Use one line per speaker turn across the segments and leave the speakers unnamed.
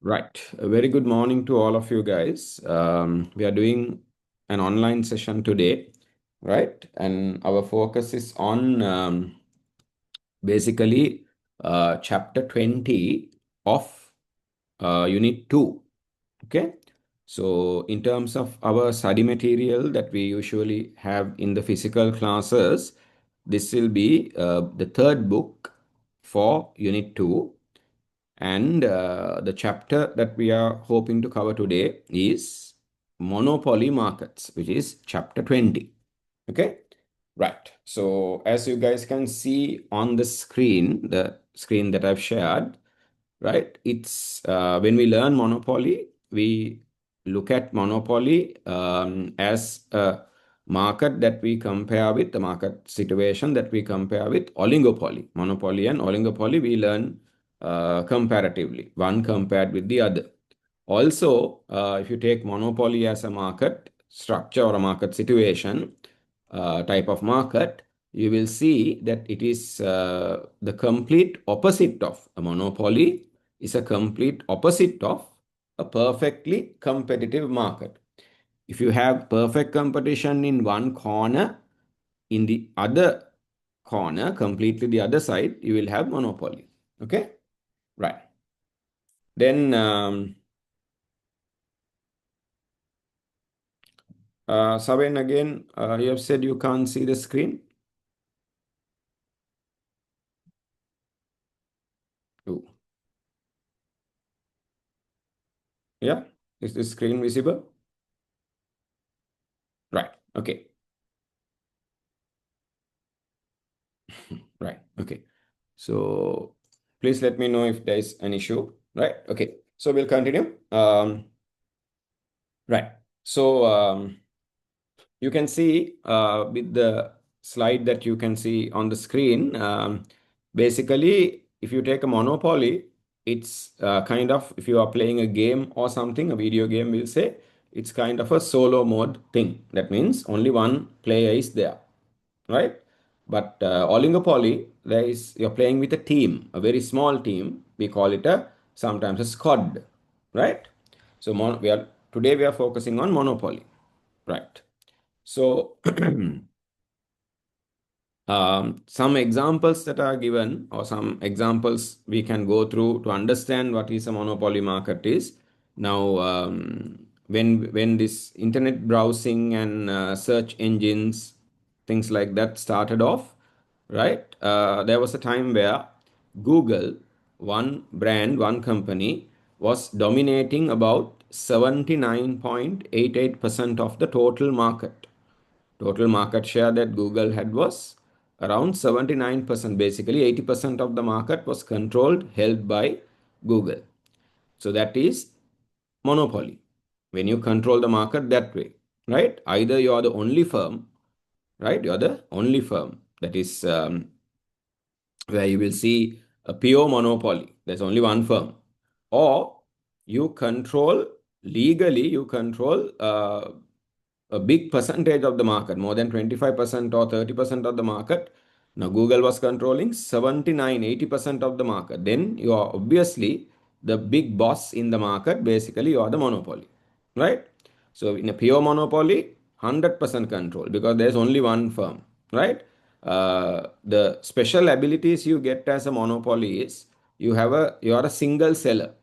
Right. A very good morning to all of you guys. We are doing an online session today, right? And our focus is on basically chapter 20 of unit 2. Okay. So, in terms of our study material that we usually have in the physical classes, this will be the third book for unit 2. And the chapter that we are hoping to cover today is monopoly markets, which is chapter 20. Okay, right. So as you guys can see on the screen that I've shared, right? It's when we learn monopoly, we look at monopoly as a market that we compare with the market situation that we compare with oligopoly. Monopoly and oligopoly, we learn comparatively, one compared with the other. Also, if you take monopoly as a market structure or a market situation, type of market, you will see that it is the complete opposite of a monopoly, is a complete opposite of a perfectly competitive market. If you have perfect competition in one corner, in the other corner, completely the other side, you will have monopoly. Okay? Right. Then, Saven, again, you have said you can't see the screen. Oh, yeah. Is the screen visible? Right. Okay. Right. Okay. So please let me know if there is an issue. Right. Okay. So we'll continue. Right. So you can see with the slide that you can see on the screen, basically, if you take a monopoly, it's kind of, if you are playing a game or something, a video game, we'll say, it's kind of a solo mode thing. That means only one player is there, right? But oligopoly, you're playing with a team, a very small team. We call it sometimes a squad, right? So today we are focusing on monopoly, right? So some examples that are given, or some examples we can go through to understand what is a monopoly market is. Now, when this internet browsing and search engines, things like that started off, right? There was a time where Google, one brand, one company, was dominating about 79.88% of the total market. Total market share that Google had was around 79%. Basically, 80% of the market was controlled, held by Google. So that is monopoly. When you control the market that way, right? Either you are the only firm, right? You are the only firm. That is where you will see a pure monopoly. There's only one firm. Or you control, legally, you control a big percentage of the market, more than 25% or 30% of the market. Now, Google was controlling 79, 80% of the market. Then you are obviously the big boss in the market. Basically, you are the monopoly, right? So, in a pure monopoly, 100% control because there's only one firm, right? The special abilities you get as a monopoly is you are a single seller.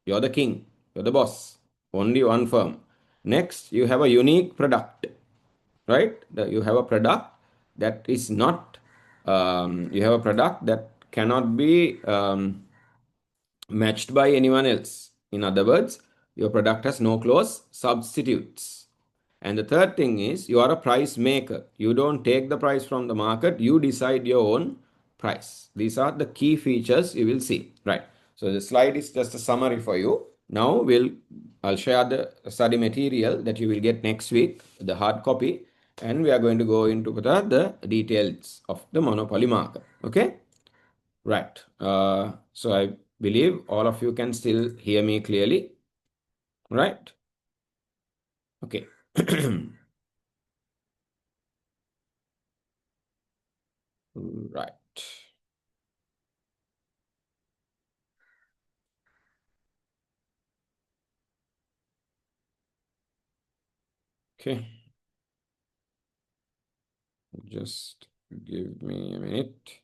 You're the king. You're the boss. Only one firm. Next, you have a unique product, right? You have a product that is not, you have a product that cannot be matched by anyone else. In other words, your product has no close substitutes. And the third thing is you are a price maker. You don't take the price from the market, you decide your own price. These are the key features you will see, right? So the slide is just a summary for you. Now I'll share the study material that you will get next week, the hard copy, and we are going to go into the details of the monopoly market. Okay? Right. So I believe all of you can still hear me clearly. Right? Okay. Right. Okay, just give me a minute.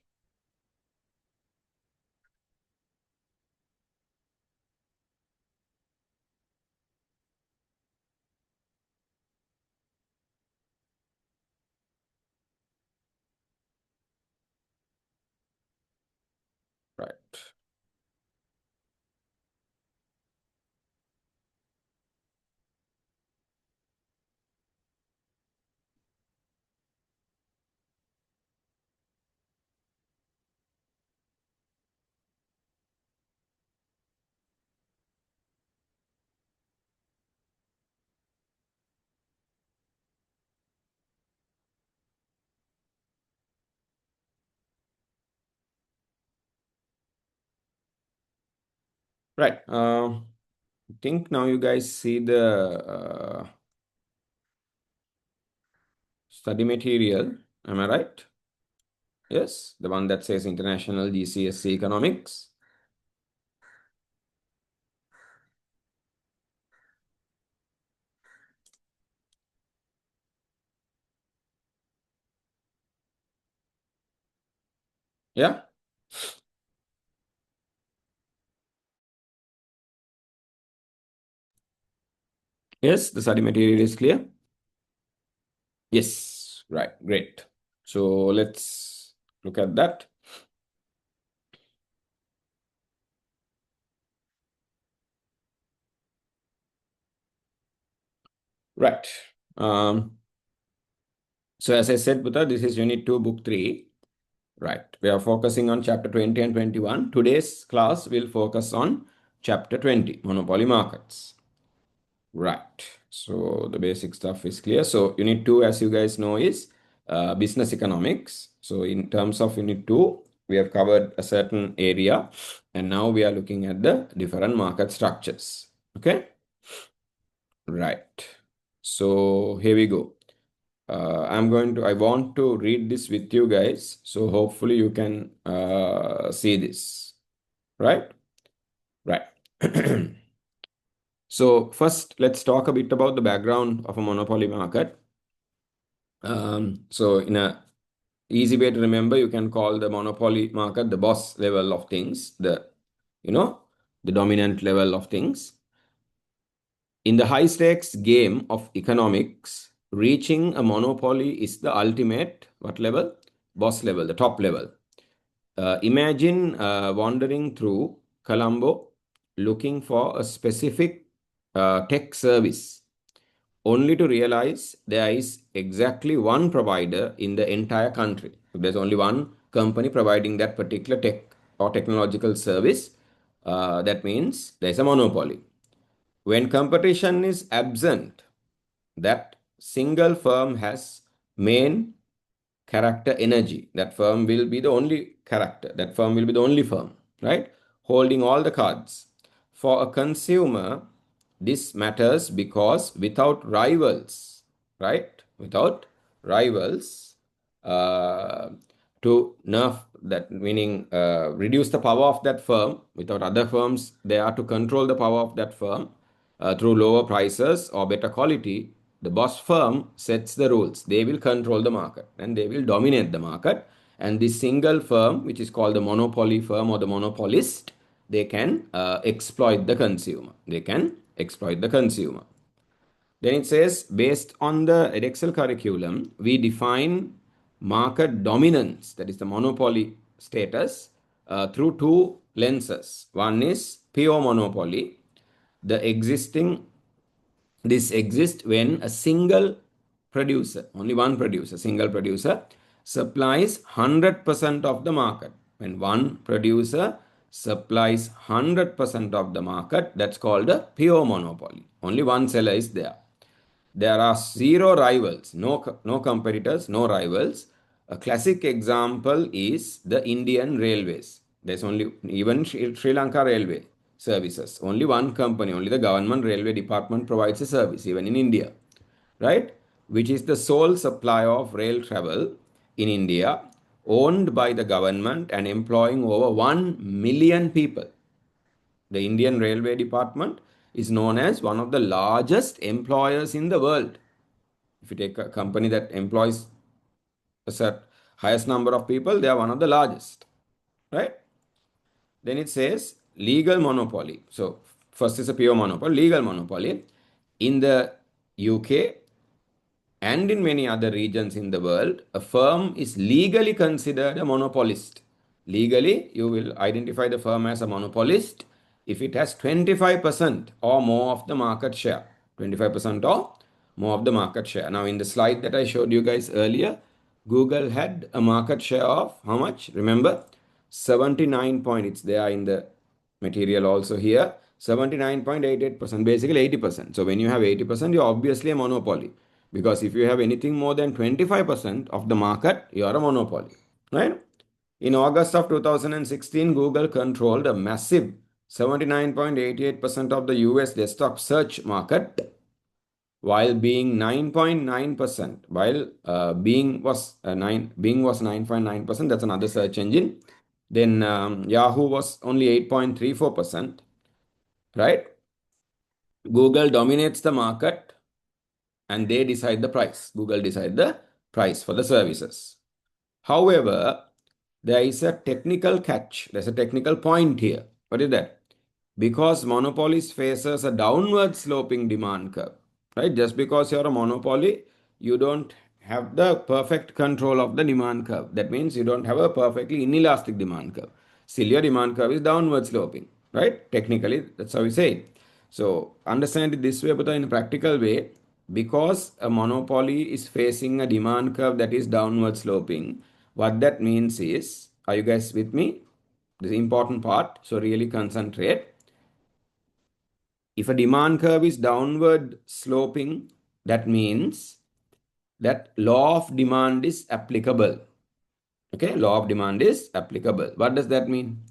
Right. Right. I think now you guys see the study material. Am I right? Yes, the one that says International GCSE Economics. Yeah. Yes, the study material is clear. Yes. Right. Great. So let's look at that. Right. Um, so as I said, Buddha, this is Unit 2, Book 3. Right. We are focusing on Chapter 20 and 21. Today's class will focus on Chapter 20, Monopoly Markets. Right. So the basic stuff is clear. So Unit 2, as you guys know, is business economics. So in terms of Unit 2, we have covered a certain area, and now we are looking at the different market structures. Okay. Right. So here we go. I want to read this with you guys. So hopefully you can see this. Right? Right. So first, let's talk a bit about the background of a monopoly market. So in a easy way to remember, you can call the monopoly market the boss level of things, you know, the dominant level of things. In the high stakes game of economics, reaching a monopoly is the ultimate, what level? Boss level, the top level. Imagine wandering through Colombo looking for a specific tech service, only to realize there is exactly one provider in the entire country. If there's only one company providing that particular tech or technological service, that means there's a monopoly. When competition is absent, that single firm has main character energy. That firm will be the only character. That firm will be the only firm, right? Holding all the cards. For a consumer, this matters because without rivals, right? Without rivals, uh, to nerf that, meaning reduce the power of that firm, without other firms, they are to control the power of that firm through lower prices or better quality. The boss firm sets the rules. They will control the market and they will dominate the market. And this single firm, which is called the monopoly firm or the monopolist, they can exploit the consumer. They can exploit the consumer. Then it says, based on the Edexcel curriculum, we define market dominance, that is the monopoly status, through two lenses. One is pure monopoly. The existing This exists when a single producer, only one producer, single producer, supplies 100% of the market. When one producer supplies 100% of the market, that's called a pure monopoly. Only one seller is there. There are zero rivals, no competitors, no rivals. A classic example is the Indian railways. There's only, even Sri Lanka railway services. Only one company, only the government railway department provides a service, even in India, right? Which is the sole supplier of rail travel in India, owned by the government and employing over 1 million people. The Indian Railway Department is known as one of the largest employers in the world. If you take a company that employs a set highest number of people, they are one of the largest, right? Then it says legal monopoly. So first is a pure monopoly, legal monopoly. In the UK and in many other regions in the world, a firm is legally considered a monopolist. Legally, you will identify the firm as a monopolist if it has 25% or more of the market share. 25% or more of the market share. Now, in the slide that I showed you guys earlier, Google had a market share of how much? Remember, 79 point. It's there in the material also here. 79.88%, basically 80%. So when you have 80%, you're obviously a monopoly. Because if you have anything more than 25% of the market, you are a monopoly. Right? In August of 2016, Google controlled a massive 79.88% of the US desktop search market, while being 9.9%, while Bing was 9.9%. That's another search engine. Then Yahoo was only 8.34%, right? Google dominates the market and they decide the price. Google decide the price for the services. However, there is a technical catch. There's a technical point here. What is that? Because monopolies faces a downward sloping demand curve, right? Just because you're a monopoly, you don't have the perfect control of the demand curve. That means you don't have a perfectly inelastic demand curve. Still, your demand curve is downward sloping, right? Technically, that's how we say it. So understand it this way, but in a practical way, because a monopoly is facing a demand curve that is downward sloping, what that means is, are you guys with me? This is the important part. So really concentrate. If a demand curve is downward sloping, that means that law of demand is applicable. Okay, law of demand is applicable. What does that mean?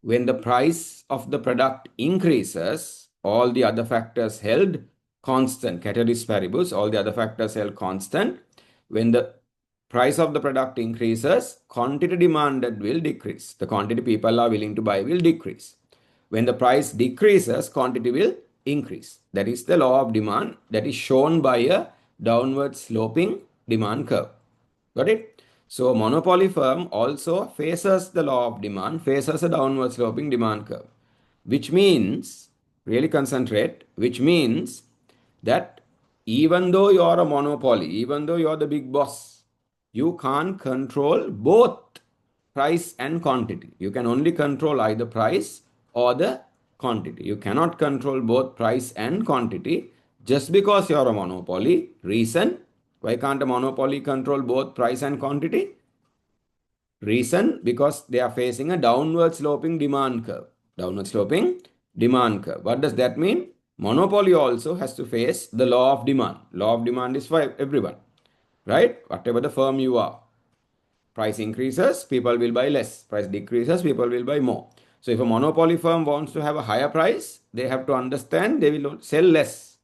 When the price of the product increases, all the other factors held constant, categories variables, all the other factors held constant. When the price of the product increases, quantity demanded will decrease. The quantity people are willing to buy will decrease. When the price decreases, quantity will increase. That is the law of demand that is shown by a downward sloping demand curve. Got it? So monopoly firm also faces the law of demand, faces a downward sloping demand curve, which means, really concentrate, which means that even though you are a monopoly, even though you are the big boss, you can't control both price and quantity. You can only control either price or the quantity. You cannot control both price and quantity just because you are a monopoly. Reason, why can't a monopoly control both price and quantity? Reason, because they are facing a downward sloping demand curve. Downward sloping demand curve. What does that mean? Monopoly also has to face the law of demand. Law of demand is for everyone, right? Whatever the firm you are. Price increases, people will buy less. Price decreases, people will buy more. So if a monopoly firm wants to have a higher price, they have to understand they will sell less.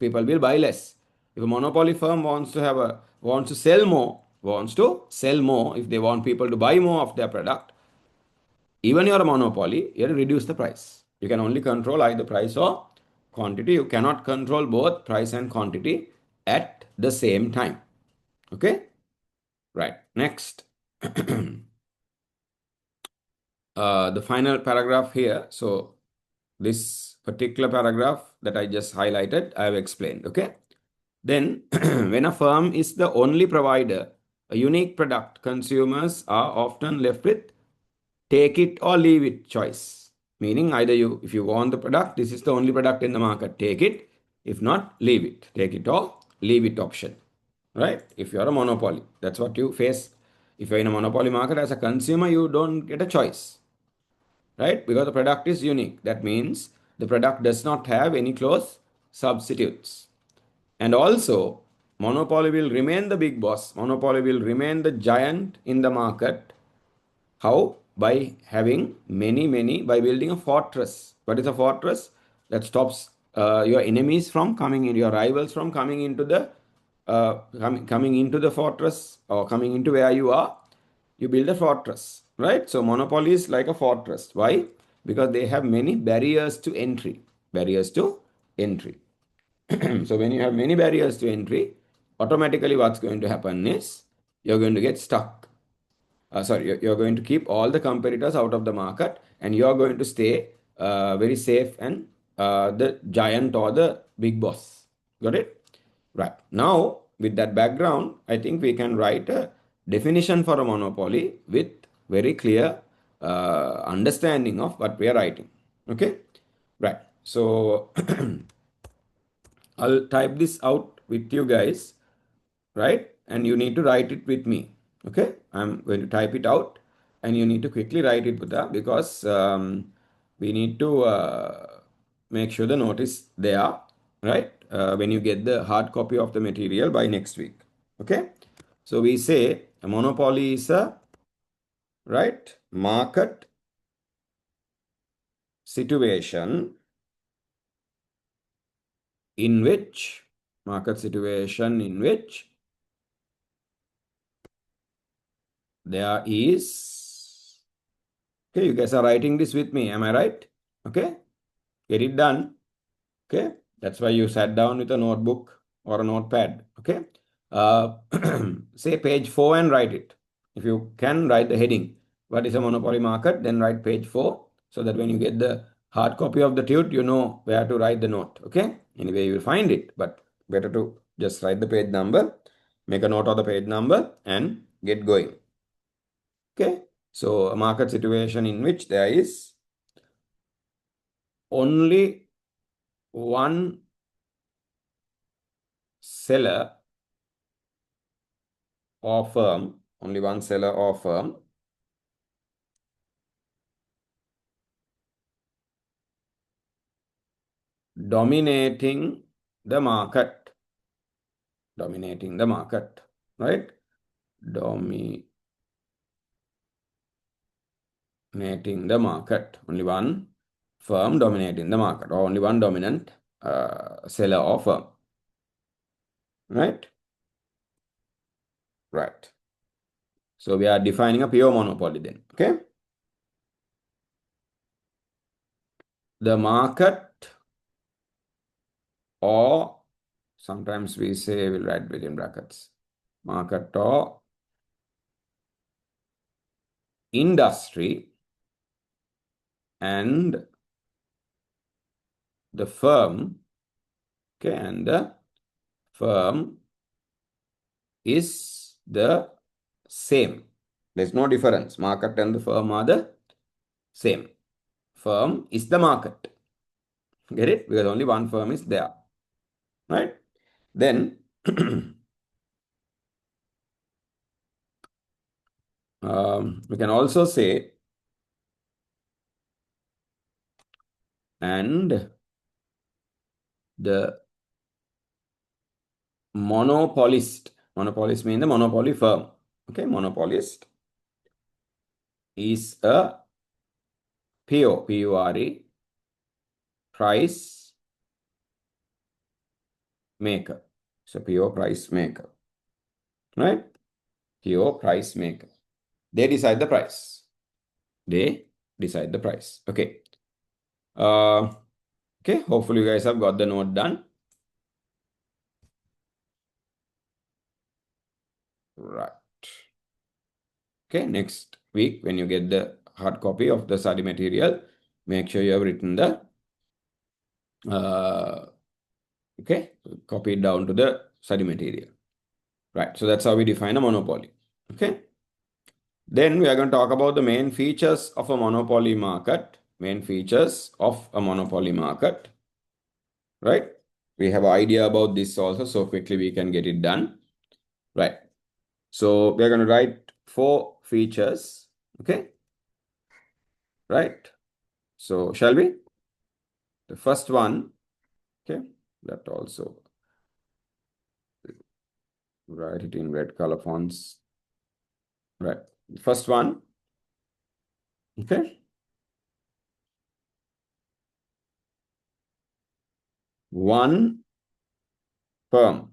People will buy less. If a monopoly firm wants to sell more, if they want people to buy more of their product, even you're a monopoly, you have to reduce the price. You can only control either price or quantity. You cannot control both price and quantity at the same time. Okay? Right. Next. The final paragraph here. So this particular paragraph that I just highlighted, I have explained. Okay. Then when a firm is the only provider, a unique product, consumers are often left with take it or leave it choice. Meaning either if you want the product, this is the only product in the market, take it. If not, leave it. Take it or leave it option. Right? If you are a monopoly, that's what you face. If you're in a monopoly market as a consumer, you don't get a choice, right? Because the product is unique. That means the product does not have any close substitutes. And also, monopoly will remain the big boss. Monopoly will remain the giant in the market. How? By having by building a fortress. What is a fortress? That stops your enemies from coming in, your rivals from coming into the coming into the fortress or coming into where you are. You build a fortress, right? So monopoly is like a fortress. Why? Because they have many barriers to entry. Barriers to entry. So when you have many barriers to entry, automatically what's going to happen is you're going to get stuck. You're going to keep all the competitors out of the market and you're going to stay very safe and the giant or the big boss. Got it? Right. Now, with that background, I think we can write a definition for a monopoly with very clear understanding of what we are writing. Okay? Right. So, I'll type this out with you guys, right? And you need to write it with me. Okay, I'm going to type it out and you need to quickly write it, Buddha, because we need to make sure the note is there, right? When you get the hard copy of the material by next week. Okay, so we say a monopoly is a, right, market situation in which, there is, okay, you guys are writing this with me, am I right? Okay, get it done. Okay, that's why you sat down with a notebook or a notepad. Okay, uh, say page 4 and write it. If you can, write the heading. What is a monopoly market? Then write page 4 so that when you get the hard copy of the tute, you know where to write the note. Okay, anyway, you will find it, but better to just write the page number, make a note of the page number, and get going. Okay, so a market situation in which there is only one seller or firm, only one seller or firm dominating the market, right? Dominating the market, only one firm dominating the market, or only one dominant seller or firm, right? Right. So we are defining a pure monopoly then, okay? The market, or sometimes we say, we'll write within brackets, market or industry, and the firm, okay, and the firm is the same. There's no difference. Market and the firm are the same. Firm is the market. Get it? Because only one firm is there. Right? Then we can also say, and the monopolist. Monopolist means the monopoly firm. Okay, monopolist is a P-U-R-E, price maker. So pure price maker. Right? Pure price maker. They decide the price. They decide the price. Okay. Okay. Hopefully you guys have got the note done. Right. Okay. Next week, when you get the hard copy of the study material, make sure you have written the okay, copy it down to the study material. Right. So that's how we define a monopoly. Okay. Then we are going to talk about the main features of a monopoly market. Main features of a monopoly market. Right. We have an idea about this also, so quickly we can get it done. Right. So we are going to write 4 features. Okay. Right. So shall we? The first one, okay, that also write it in red color fonts. Right. The first one, okay. One firm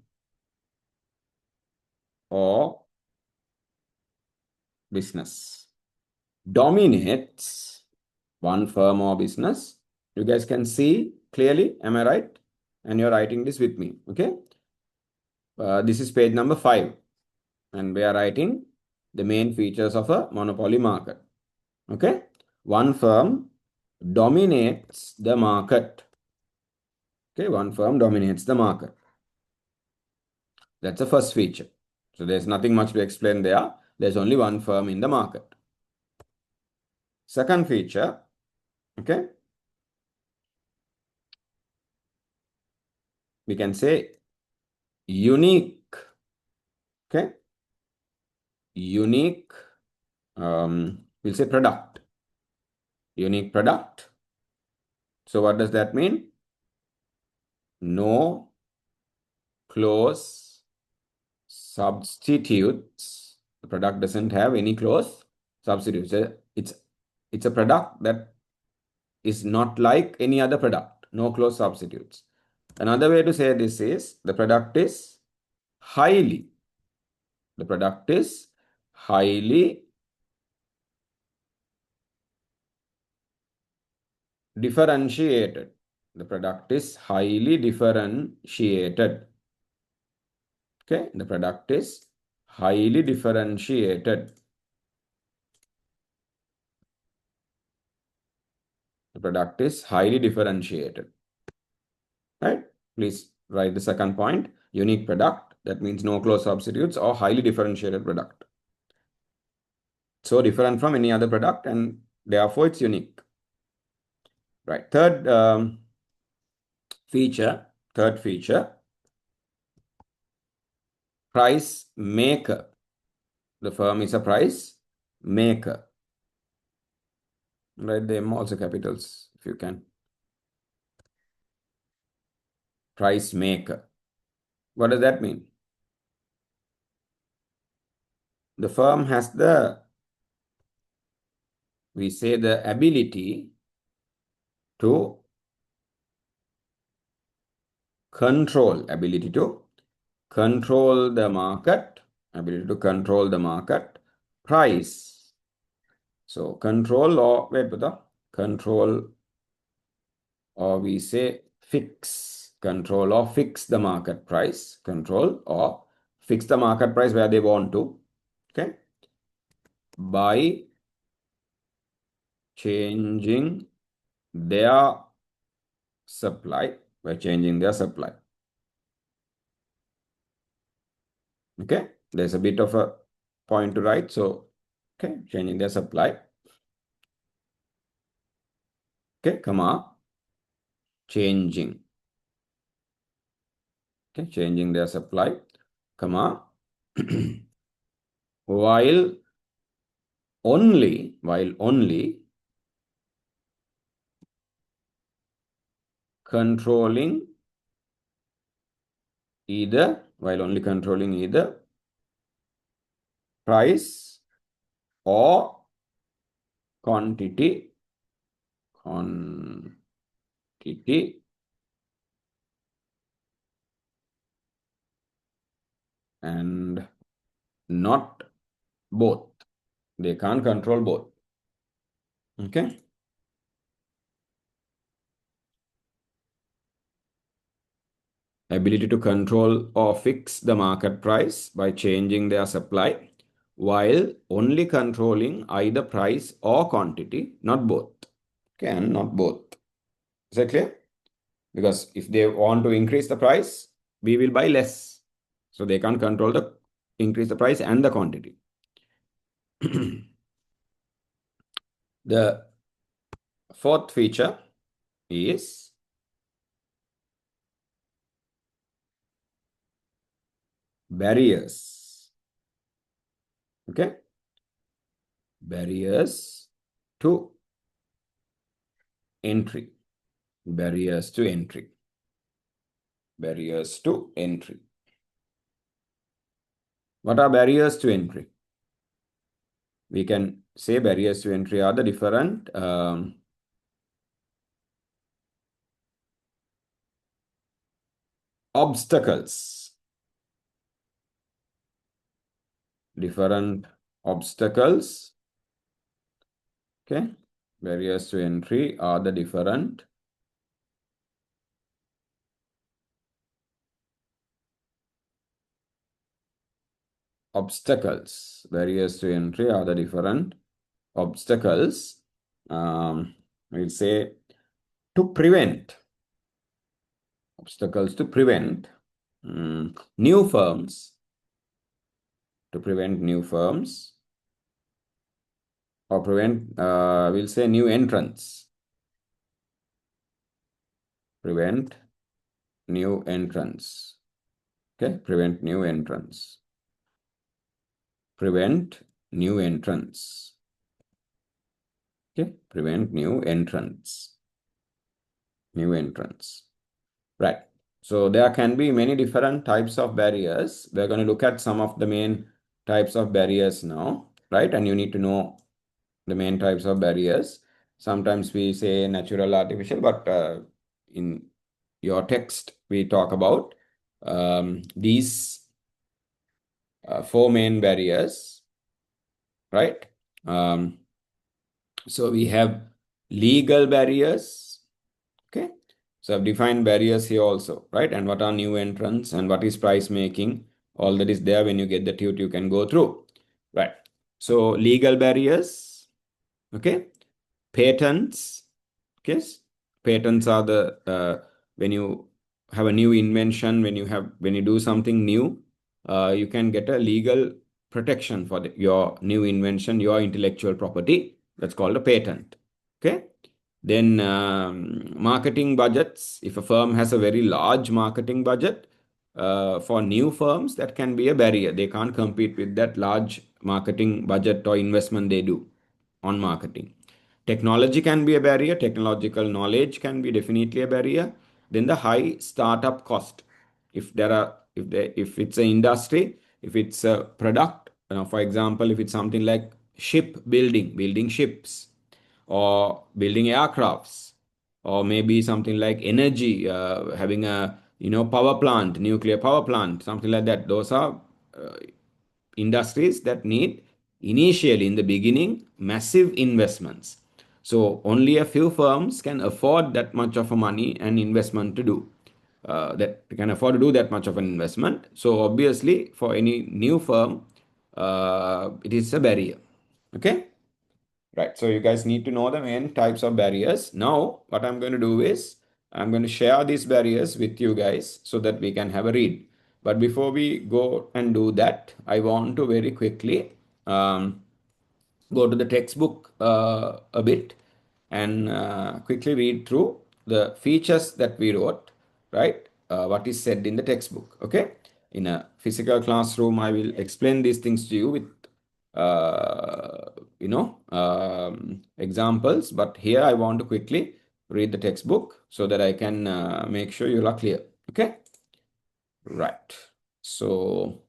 or business dominates one firm or business. You guys can see clearly, am I right? And you're writing this with me, okay? This is page number 5. And we are writing the main features of a monopoly market. Okay. One firm dominates the market. Okay. One firm dominates the market. That's the first feature. So there's nothing much to explain there. There's only one firm in the market. Second feature. Okay. We can say unique. Okay. Unique. We'll say product. Unique product. So what does that mean? No close substitutes. The product doesn't have any close substitutes. It's a product that is not like any other product. No close substitutes. Another way to say this is the product is highly. The product is highly differentiated. The product is highly differentiated. Okay, the product is highly differentiated. The product is highly differentiated. Right? Please write the second point. Unique product. That means no close substitutes or highly differentiated product. So different from any other product and therefore it's unique. Right. Third feature. Price maker. The firm is a price maker. Write them also capitals if you can. Price maker. What does that mean? The firm has we say the ability to control the market, price. So control or control, or we say fix the market price, control or fix the market price where they want to. Okay. By changing their supply. Okay. There's a bit of a point to write. So, okay, changing their supply. Okay, comma, changing. Okay, changing their supply, comma, while only controlling either price or quantity and not both. They can't control both. Okay. Ability to control or fix the market price by changing their supply, while only controlling either price or quantity, not both. Okay, and not both. Is that clear? Because if they want to increase the price, we will buy less. So they can't control increase the price and the quantity. The fourth feature is barriers. Okay. Barriers to entry. Barriers to entry. What are barriers to entry? We can say barriers to entry are the different obstacles. Okay. Barriers to entry are the different . obstacles. Barriers to entry are the different obstacles. We'll say to prevent obstacles to prevent new firms, to prevent new firms, or prevent, we'll say new entrants. Prevent new entrants. Okay, prevent new entrants. Prevent new entrants. Okay, prevent new entrants. New entrants. Right. So there can be many different types of barriers. We're going to look at some of the main types of barriers now, right? And you need to know the main types of barriers. Sometimes we say natural, artificial, but in your text, we talk about these four main barriers, right? So we have legal barriers, okay? So I've defined barriers here also, right? And what are new entrants and what is price making? All that is there when you get the tute, you can go through, right? So legal barriers, okay? Patents, okay? Patents are the when you have a new invention, when you do something new, you can get a legal protection for your new invention, your intellectual property. That's called a patent. Okay. Then marketing budgets. If a firm has a very large marketing budget, for new firms, that can be a barrier. They can't compete with that large marketing budget or investment they do on marketing. Technology can be a barrier. Technological knowledge can be definitely a barrier. Then the high startup cost. If it's an industry, if it's a product, for example, if it's something like building ships, or building aircrafts, or maybe something like energy, having a power plant, nuclear power plant, something like that. Those are uh, industries that need initially in the beginning massive investments. So only a few firms can afford that much of a money and investment to do. That can afford to do that much of an investment. So obviously, for any new firm, it is a barrier. Okay. Right. So you guys need to know the main types of barriers. Now, what I'm going to do is I'm going to share these barriers with you guys so that we can have a read. But before we go and do that, I want to very quickly go to the textbook a bit and quickly read through the features that we wrote, right? What is said in the textbook. Okay. In a physical classroom, I will explain these things to you with examples, but here I want to quickly read the textbook so that I can make sure you are clear. Okay. Right. So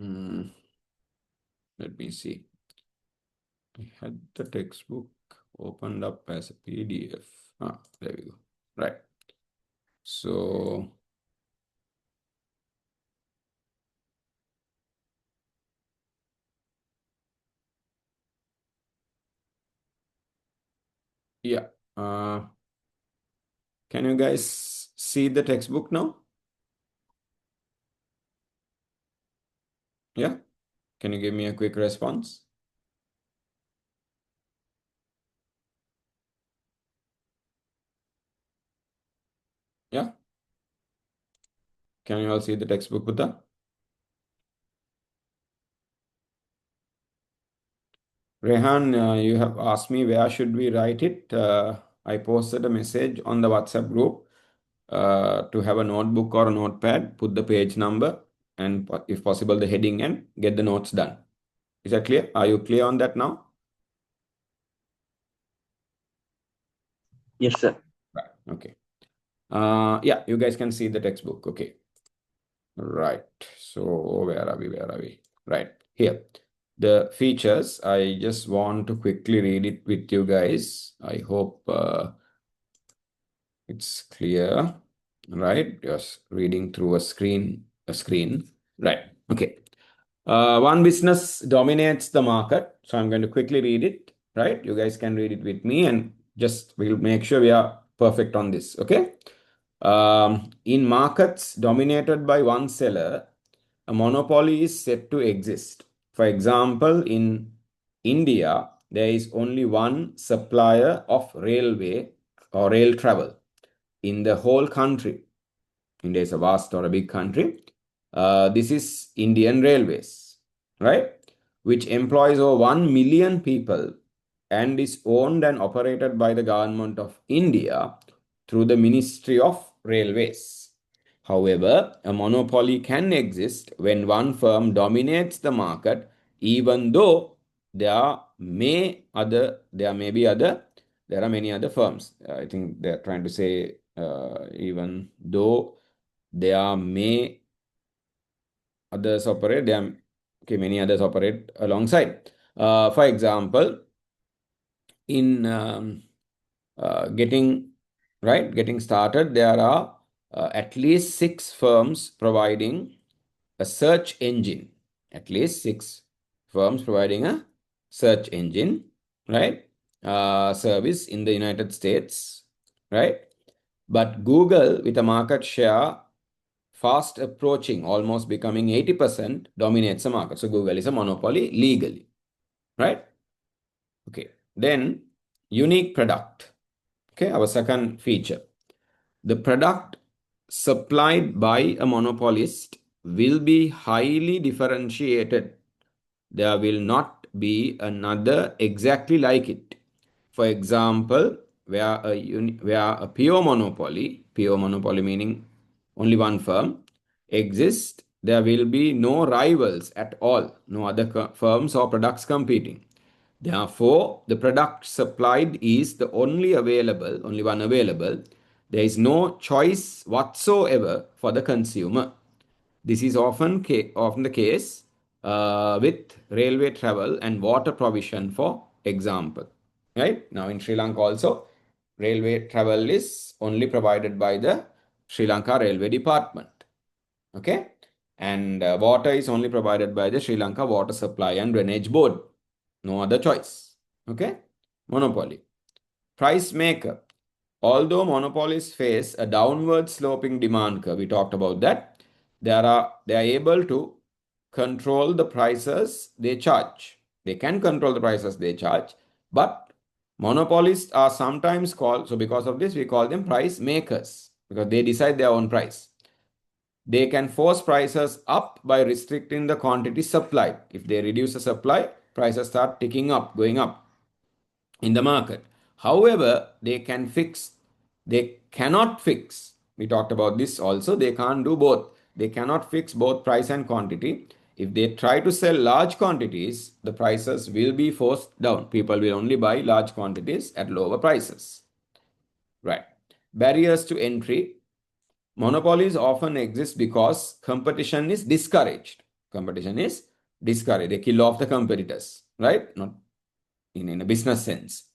mm, let me see. I had the textbook opened up as a PDF. There we go. Right. So yeah. Can you guys see the textbook now? Yeah. Can you give me a quick response? Yeah. Can you all see the textbook, Buddha? Rehan, you have asked me where should we write it. I posted a message on the WhatsApp group to have a notebook or a notepad, put the page number, and if possible, the heading, and get the notes done. Is that clear? Are you clear on that now?
Yes, sir.
Right. Okay. Yeah, you guys can see the textbook. Okay. Right. So where are we? Where are we? Right here. the features. I just want to quickly read it with you guys. I hope it's clear, right? Just reading through a screen, right? Okay. One business dominates the market. So I'm going to quickly read it, right? You guys can read it with me and just we'll make sure we are perfect on this, okay? In markets dominated by one seller, a monopoly is said to exist. For example, in India, there is only one supplier of railway or rail travel in the whole country. India is a vast or a big country. This is Indian Railways, right? Which employs over 1 million people and is owned and operated by the government of India through the Ministry of Railways. However, a monopoly can exist when one firm dominates the market, even though there are many other firms. I think they're trying to say even though there may others operate, many others operate alongside. For example, in getting started, there are at least 6 firms providing a search engine. At least 6 firms providing a search engine, right? Service in the United States, right? But Google, with a market share fast approaching, almost becoming 80%, dominates the market. So Google is a monopoly legally, right? Okay. Then unique product. Okay, our second feature. The product supplied by a monopolist will be highly differentiated. There will not be another exactly like it. For example, where a pure monopoly meaning only one firm, exists, there will be no rivals at all, no other firms or products competing. Therefore, the product supplied is the only one available. There is no choice whatsoever for the consumer. This is often the case with railway travel and water provision, for example. Right? Now, in Sri Lanka also, railway travel is only provided by the Sri Lanka Railway Department. Okay? And water is only provided by the Sri Lanka Water Supply and Drainage Board. No other choice. Okay? Monopoly. Price maker. Although monopolies face a downward sloping demand curve, we talked about that, they are able to control the prices they charge. They can control the prices they charge, but monopolists are sometimes called, so because of this, we call them price makers because they decide their own price. They can force prices up by restricting the quantity supplied. If they reduce the supply, prices start ticking up, going up in the market. However, they cannot fix. We talked about this also. They can't do both. They cannot fix both price and quantity. If they try to sell large quantities, the prices will be forced down. People will only buy large quantities at lower prices. Right. Barriers to entry. Monopolies often exist because competition is discouraged. Competition is discouraged. They kill off the competitors, right? Not in a business sense.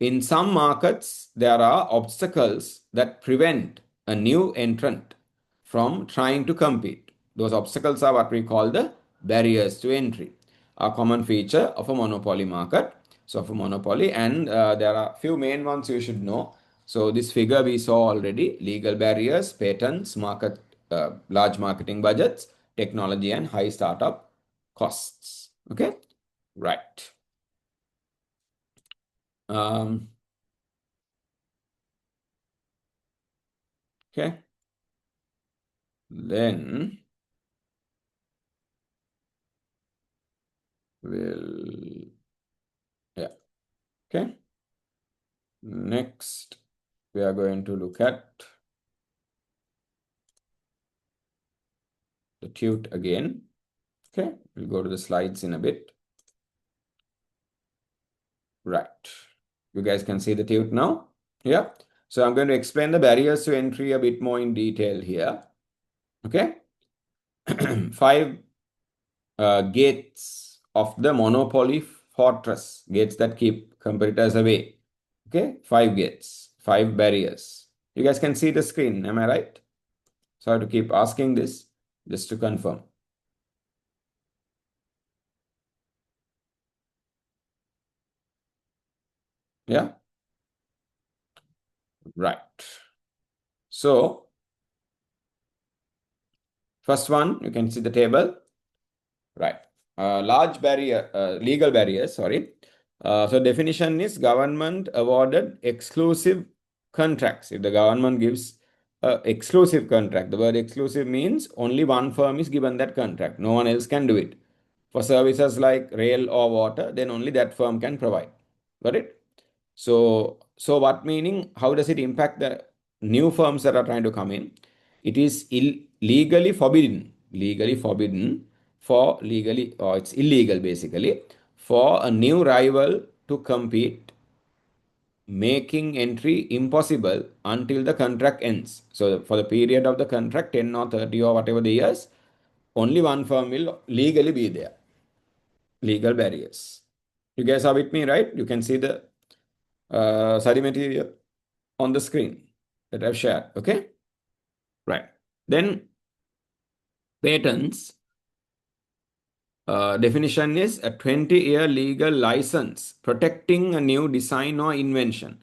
In some markets, there are obstacles that prevent a new entrant from trying to compete. Those obstacles are what we call the barriers to entry, a common feature of a monopoly market. So, of a monopoly, and there are few main ones you should know. So, this figure we saw already: legal barriers, patents, large marketing budgets, technology, and high startup costs. Okay, right. Um, okay. Then we'll, yeah, okay. Next, we are going to look at the tute again. Okay, we'll go to the slides in a bit. Right. You guys can see the tute now? Yeah. So I'm going to explain the barriers to entry a bit more in detail here. Okay. 5 gates of the monopoly fortress, gates that keep competitors away. Okay, 5 gates, 5 barriers. You guys can see the screen, am I right? So I have to keep asking this just to confirm. Yeah, right. So first one, you can see the table. Right. Large barrier, legal barriers, sorry. So definition is government awarded exclusive contracts. If the government gives exclusive contract, the word exclusive means only one firm is given that contract. No one else can do it. For services like rail or water, then only that firm can provide. Got it? So what meaning? How does it impact the new firms that are trying to come in? It is legally forbidden for legally, or it's illegal basically, for a new rival to compete, making entry impossible until the contract ends. So for the period of the contract, 10 or 30 or whatever the years, only one firm will legally be there. Legal barriers. You guys are with me, right? You can see the study material on the screen that I've shared. Okay, right. Then patents definition is a 20-year legal license protecting a new design or invention.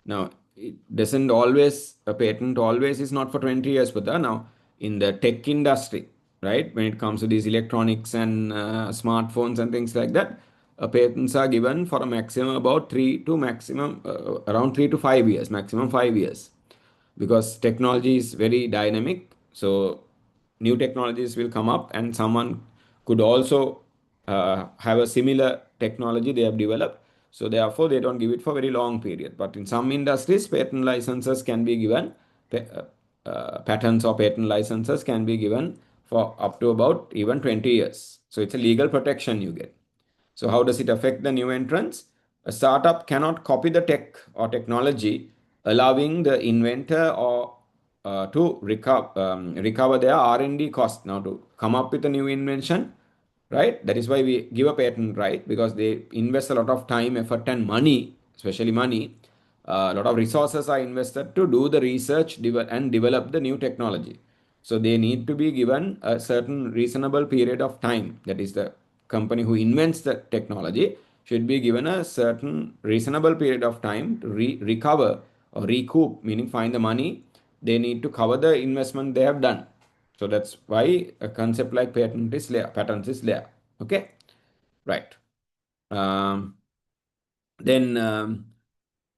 Now, it doesn't always, a patent always is not for 20 years, but now in the tech industry, right, when it comes to these electronics and smartphones and things like that, patents are given for a maximum about 3 to 5 years, maximum 5 years, because technology is very dynamic. So new technologies will come up, and someone could also have a similar technology they have developed. So therefore, they don't give it for very long period. But in some industries, patent licenses can be given. Patents or patent licenses can be given for up to about even 20 years. So it's a legal protection you get. So how does it affect the new entrants? A startup cannot copy the tech or technology, allowing the inventor or to recover their R&D cost. Now to come up with a new invention, right? That is why we give a patent, right? Because they invest a lot of time, effort, and money, especially money. A lot of resources are invested to do the research and develop the new technology. So they need to be given a certain reasonable period of time. That is, the company who invents the technology should be given a certain reasonable period of time to recover or recoup, meaning find the money they need to cover the investment they have done. So that's why a concept like patents is there. Okay, right. Um, then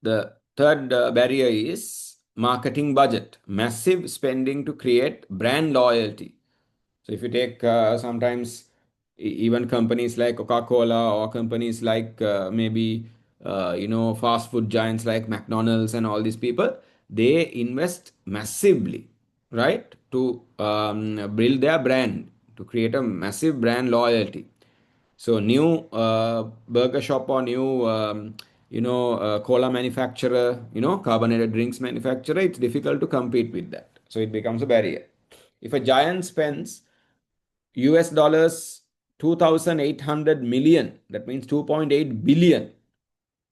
the third barrier is marketing budget, massive spending to create brand loyalty. So if you take sometimes even companies like Coca-Cola or companies like maybe fast food giants like McDonald's and all these people, they invest massively, right, to build their brand, to create a massive brand loyalty. So new burger shop or new cola manufacturer, carbonated drinks manufacturer, it's difficult to compete with that. So it becomes a barrier. If a giant spends US dollars 2,800 million, that means 2.8 billion.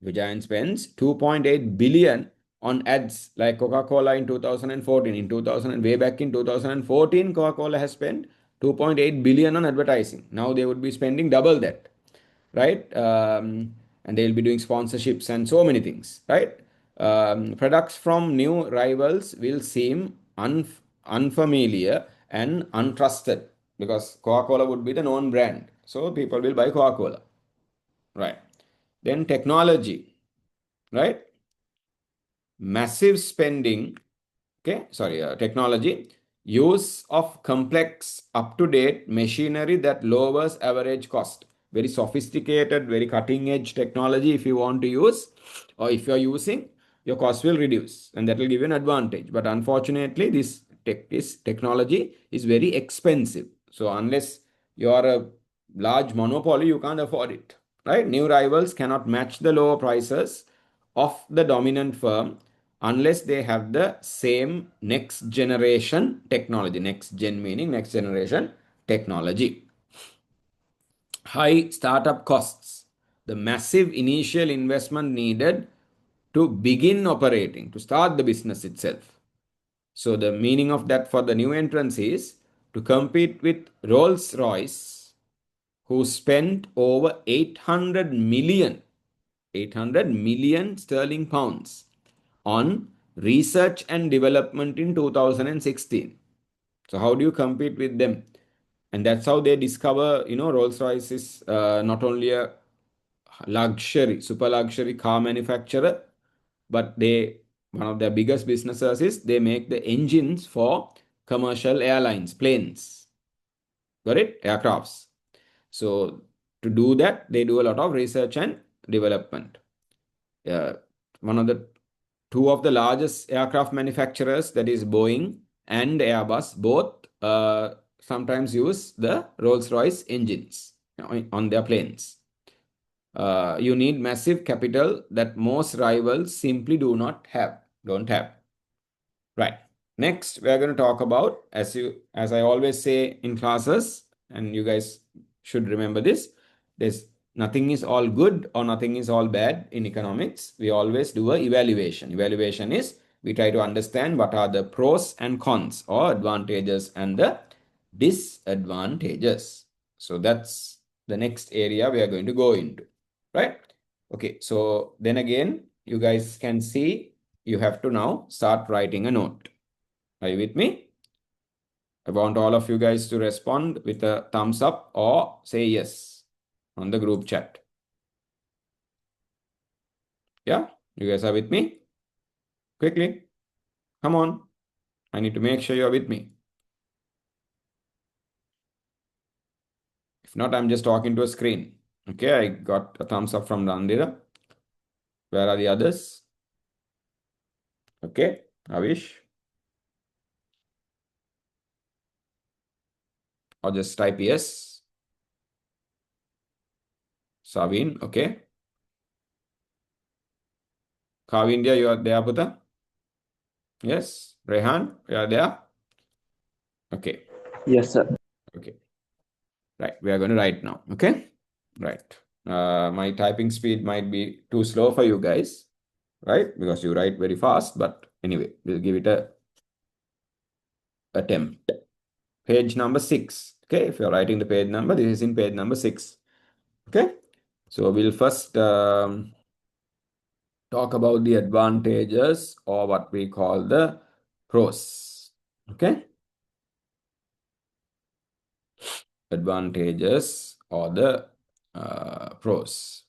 The giant spends 2.8 billion on ads like Coca-Cola in 2014. In 2000, way back in 2014, Coca-Cola has spent 2.8 billion on advertising. Now they would be spending double that, right? And they'll be doing sponsorships and so many things, right? Products from new rivals will seem unfamiliar and untrusted because Coca-Cola would be the known brand. So people will buy Coca-Cola, right? Then technology, right? Massive spending, okay, sorry, technology, use of complex, up-to-date machinery that lowers average cost. Very sophisticated, very cutting-edge technology if you want to use, or if you're using, your cost will reduce, and that will give you an advantage. But unfortunately, this technology is very expensive. So unless you are a large monopoly, you can't afford it, right? New rivals cannot match the lower prices of the dominant firm unless they have the same next generation technology. Next gen meaning next generation technology. high startup costs, the massive initial investment needed to begin operating, to start the business itself. So the meaning of that for the new entrants is to compete with Rolls-Royce, who spent over 800 million sterling pounds on research and development in 2016. So how do you compete with them? And that's how they discover, Rolls-Royce is not only a luxury, super luxury car manufacturer, but one of their biggest businesses is they make the engines for commercial airlines, planes. Got it? Aircrafts. So to do that, they do a lot of research and development. Uh, one of the two of the largest aircraft manufacturers, that is Boeing and Airbus, both sometimes use the Rolls-Royce engines on their planes. You need massive capital that most rivals simply don't have. Right. Next, we are going to talk about, as I always say in classes, and you guys should remember this, there's nothing is all good or nothing is all bad in economics. We always do a evaluation. Evaluation is we try to understand what are the pros and cons or advantages and the disadvantages. So that's the next area we are going to go into, right? Okay, so then again, you guys can see you have to now start writing a note. Are you with me? I want all of you guys to respond with a thumbs up or say yes on the group chat. Yeah, you guys are with me? Quickly, come on. I need to make sure you're with me. If not, I'm just talking to a screen. Okay, I got a thumbs up from Nandira. Where are the others? Okay, Avish. Or just type yes. Savin, okay. Kavindya, you are there, Puta? Yes. Rehan, you are there? Okay.
Yes, sir.
Okay. Right. We are going to write now. Okay. Right. My typing speed might be too slow for you guys, right? Because you write very fast. But anyway, we'll give it a attempt. Page number 6. Okay. If you're writing the page number, this is in page number 6. Okay. So we'll first talk about the advantages or what we call the pros. Okay. Advantages or the pros.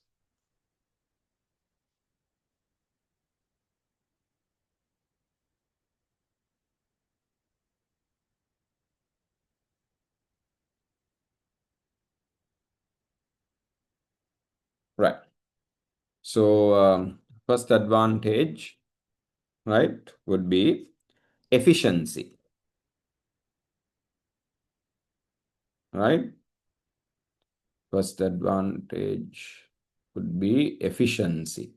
Right. So first advantage, right, would be efficiency, right? First advantage would be efficiency,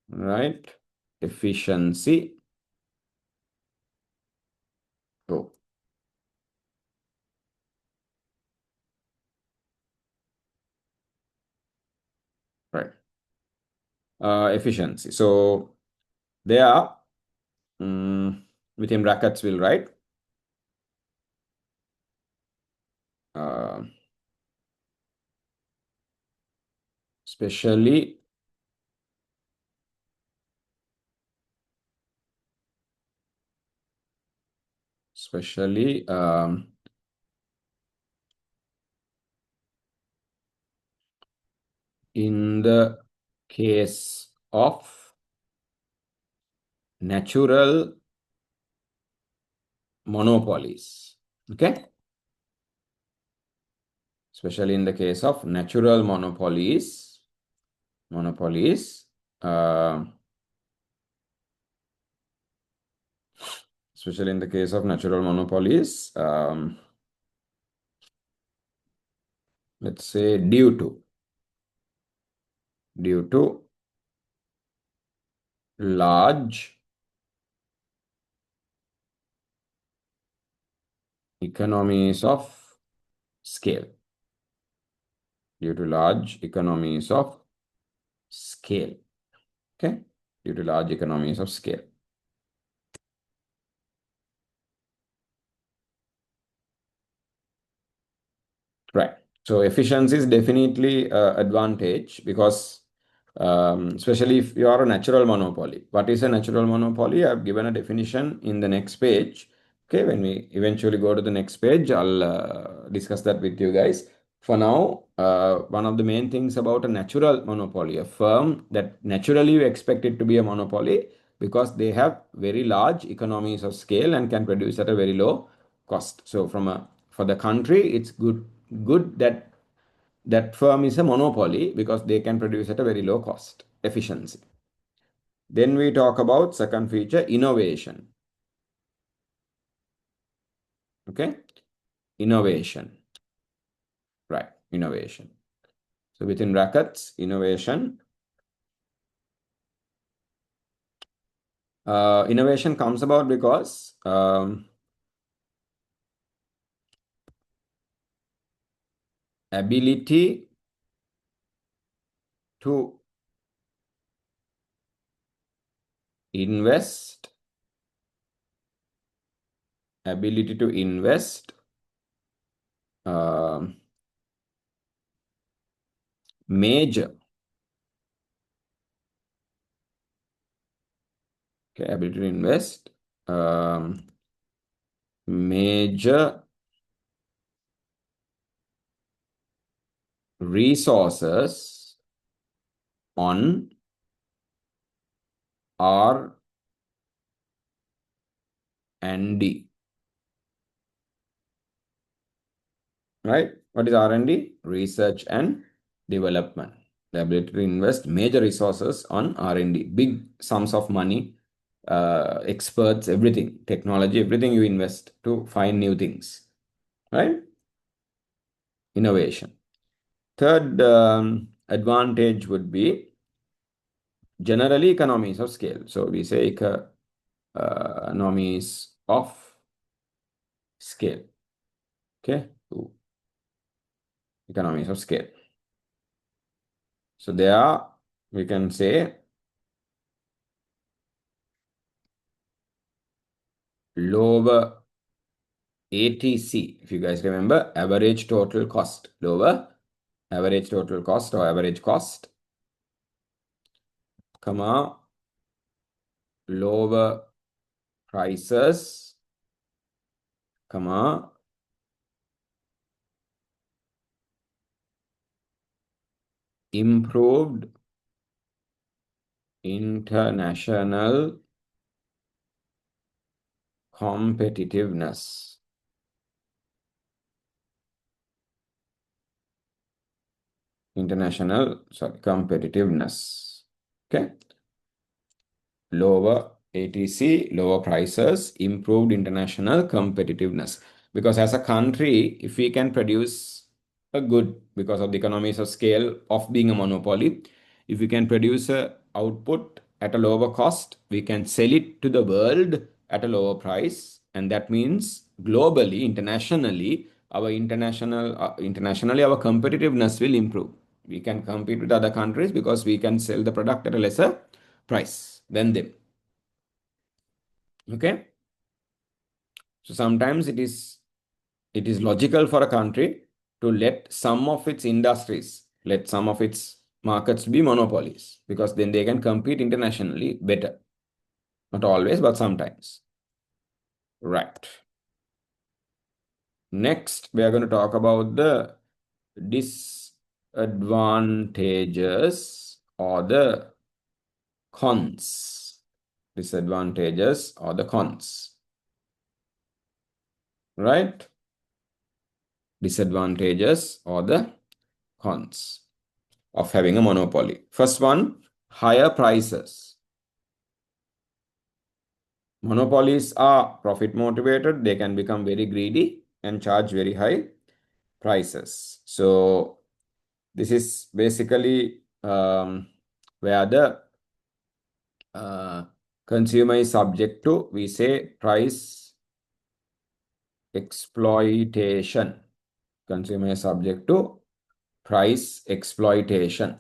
right? Efficiency. Oh, right. Efficiency. So there, within brackets, we'll write uh, especially in the case of natural monopolies. Okay. Especially in the case of natural monopolies, uh, especially in the case of natural monopolies, let's say due to large economies of scale. Due to large economies of scale. Okay? Due to large economies of scale. Right. So efficiency is definitely an advantage because especially if you are a natural monopoly. What is a natural monopoly? I've given a definition in the next page. Okay, when we eventually go to the next page, I'll discuss that with you guys. For now, one of the main things about a natural monopoly, a firm that naturally you expect it to be a monopoly because they have very large economies of scale and can produce at a very low cost. So for the country, it's good that that firm is a monopoly because they can produce at a very low cost, efficiency. Then we talk about second feature, innovation. Okay, innovation, right? Innovation. So within brackets, innovation. Innovation comes about because ability to invest, ability to invest major, okay, ability to invest major resources on R and D. Right? What is R&D? Research and development. The ability to invest major resources on R&D, big sums of money, experts, everything, technology, everything you invest to find new things. Right? Innovation. Third advantage would be generally economies of scale. So we say economies of scale. Okay? Economies of scale. So there we can say lower ATC, if you guys remember, average total cost, lower average total cost or average cost, comma, lower prices, comma, improved international competitiveness. Competitiveness. Okay. Lower ATC, lower prices, improved international competitiveness. Because as a country, if we can produce a good, because of the economies of scale of being a monopoly, if we can produce a output at a lower cost, we can sell it to the world at a lower price, and that means globally, internationally our competitiveness will improve. We can compete with other countries because we can sell the product at a lesser price than them. Okay. So sometimes it is logical for a country to let some of its industries, let some of its markets be monopolies because then they can compete internationally better. Not always, but sometimes. Right. Next, we are going to talk about the disadvantages or the cons. Disadvantages or the cons. Right? Disadvantages or the cons of having a monopoly. First one, higher prices. Monopolies are profit motivated. They can become very greedy and charge very high prices. So this is basically where the consumer is subject to, we say, price exploitation. Consumer is subject to price exploitation.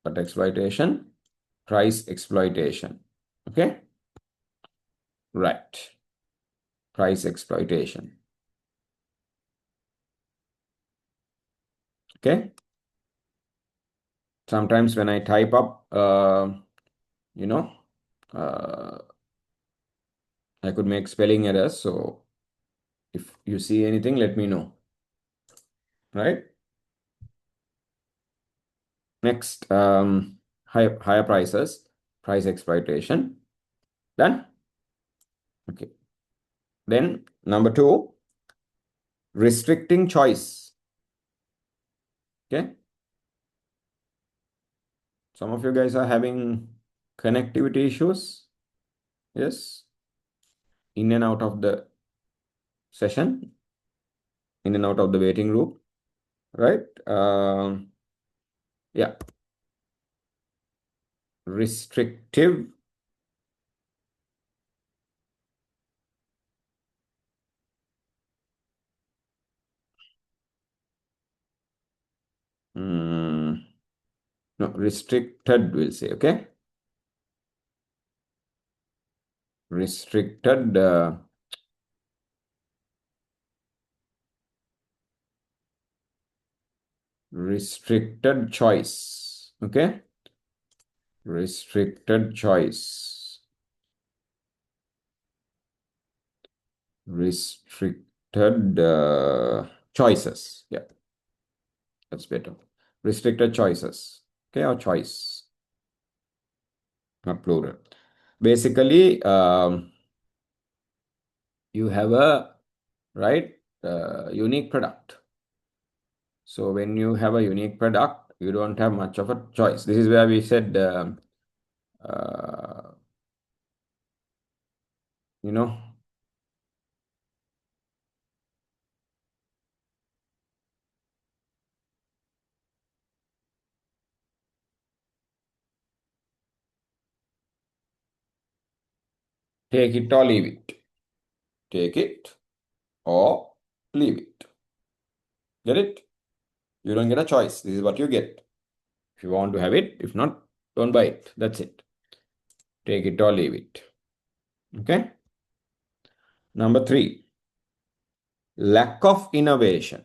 What exploitation? Price exploitation. Okay? Right. Price exploitation. Okay? Sometimes when I type up, you know, uh, I could make spelling errors. So if you see anything, let me know. Right? Next, higher prices, price exploitation. Done? Okay. Then number two, restricting choice. Okay. Some of you guys are having connectivity issues. Yes. In and out of the session, in and out of the waiting room. Right? Yeah. Restrictive. No, restricted, we'll say. Okay. Restricted. Restricted choice. Okay. Restricted choice. Restricted choices. Yeah, that's better. Restricted choices. Okay, or choice, not plural. Basically, you have a right unique product. So when you have a unique product, you don't have much of a choice. This is where we said, uh, you know, take it or leave it. Take it or leave it. Get it? You don't get a choice. This is what you get. If you want to have it, if not, don't buy it. That's it. Take it or leave it. Okay. Number three, lack of innovation.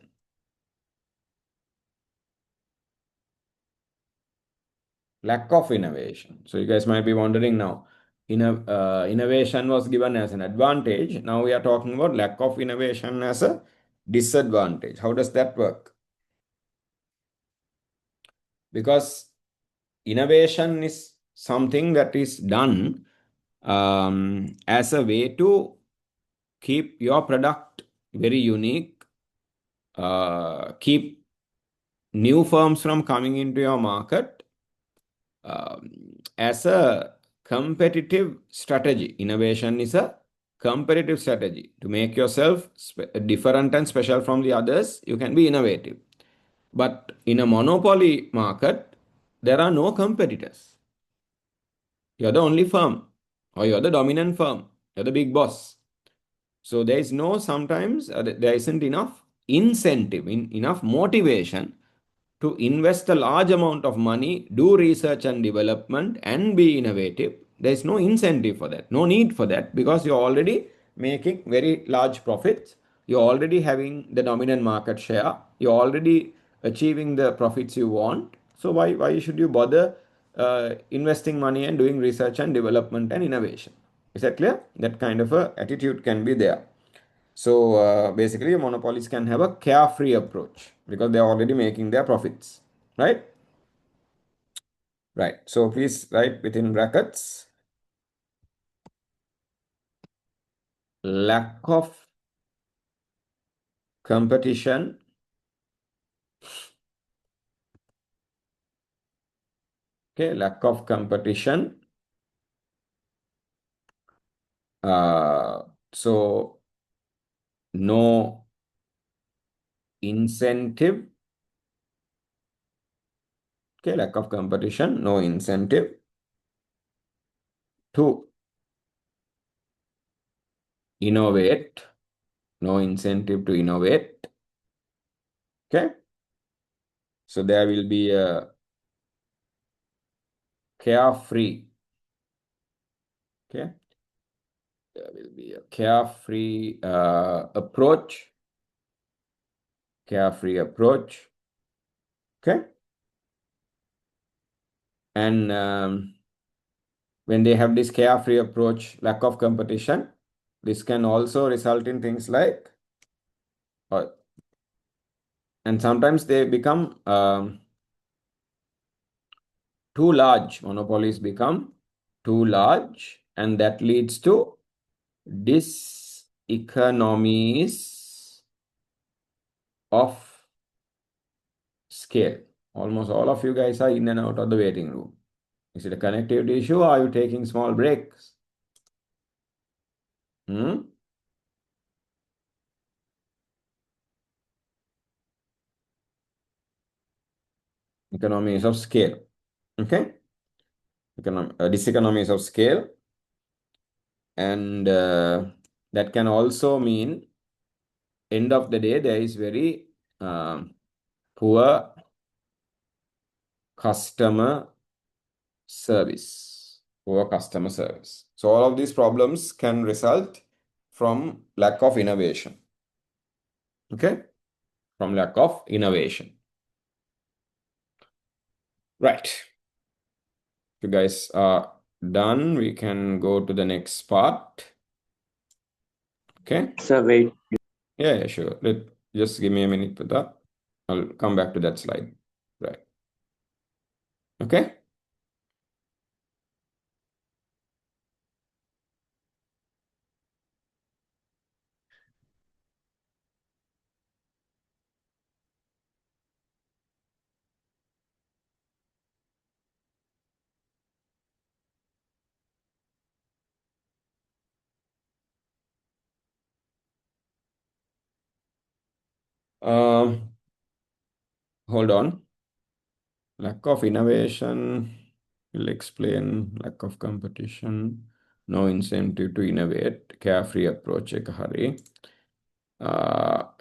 Lack of innovation. So you guys might be wondering now, innovation was given as an advantage. Now we are talking about lack of innovation as a disadvantage. How does that work? Because innovation is something that is done as a way to keep your product very unique, keep new firms from coming into your market as a competitive strategy. Innovation is a competitive strategy. To make yourself different and special from the others, you can be innovative. But in a monopoly market, there are no competitors. You're the only firm, or you're the dominant firm, you're the big boss. So there is no, sometimes there isn't enough incentive, enough motivation to invest a large amount of money, do research and development, and be innovative. There is no incentive for that, no need for that, because you're already making very large profits. You're already having the dominant market share. You're already achieving the profits you want. So why should you bother investing money and doing research and development and innovation? Is that clear? That kind of a attitude can be there. So basically, monopolies can have a carefree approach because they're already making their profits, right? Right. So please write within brackets, lack of competition. Okay, lack of competition. Uh, so no incentive. Okay, lack of competition, no incentive to innovate, no incentive to innovate. Okay. So there will be a carefree. Okay. There will be a carefree approach. Carefree approach. Okay. And when they have this carefree approach, lack of competition, this can also result in things like, uh, and sometimes they become too large. Monopolies become too large, and that leads to diseconomies of scale. Almost all of you guys are in and out of the waiting room. Is it a connectivity issue or are you taking small breaks? Hmm? Economies of scale. Okay? Diseconomies of scale. And that can also mean, end of the day, there is very poor customer service. Poor customer service. So all of these problems can result from lack of innovation. Okay? From lack of innovation. Right. If you guys are done, we can go to the next part. Okay?
Sir, wait.
Yeah, sure. Just give me a minute for that. I'll come back to that slide. Right. Okay? Um, Hold on. Lack of innovation will explain lack of competition, no incentive to innovate, carefree approach, ek hurry.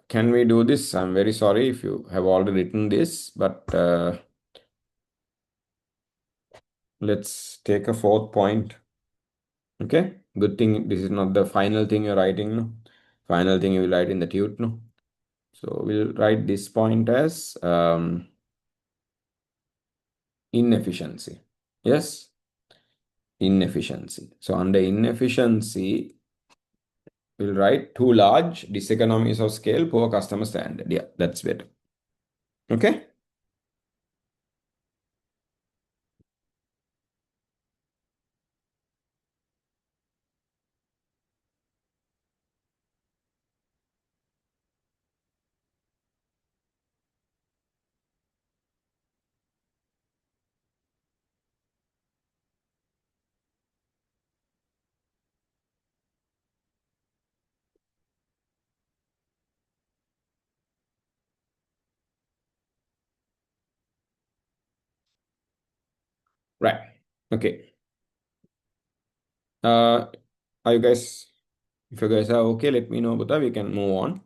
Can we do this? I'm very sorry if you have already written this, but let's take a fourth point. Okay, good thing this is not the final thing you're writing. No? Final thing you will write in the tute. No? So we'll write this point as inefficiency. Yes, inefficiency. So under inefficiency, we'll write too large, diseconomies of scale, poor customer standard. Yeah, that's better. Okay. Right. Okay. Are you guys, if you guys are okay, let me know, but we can move on.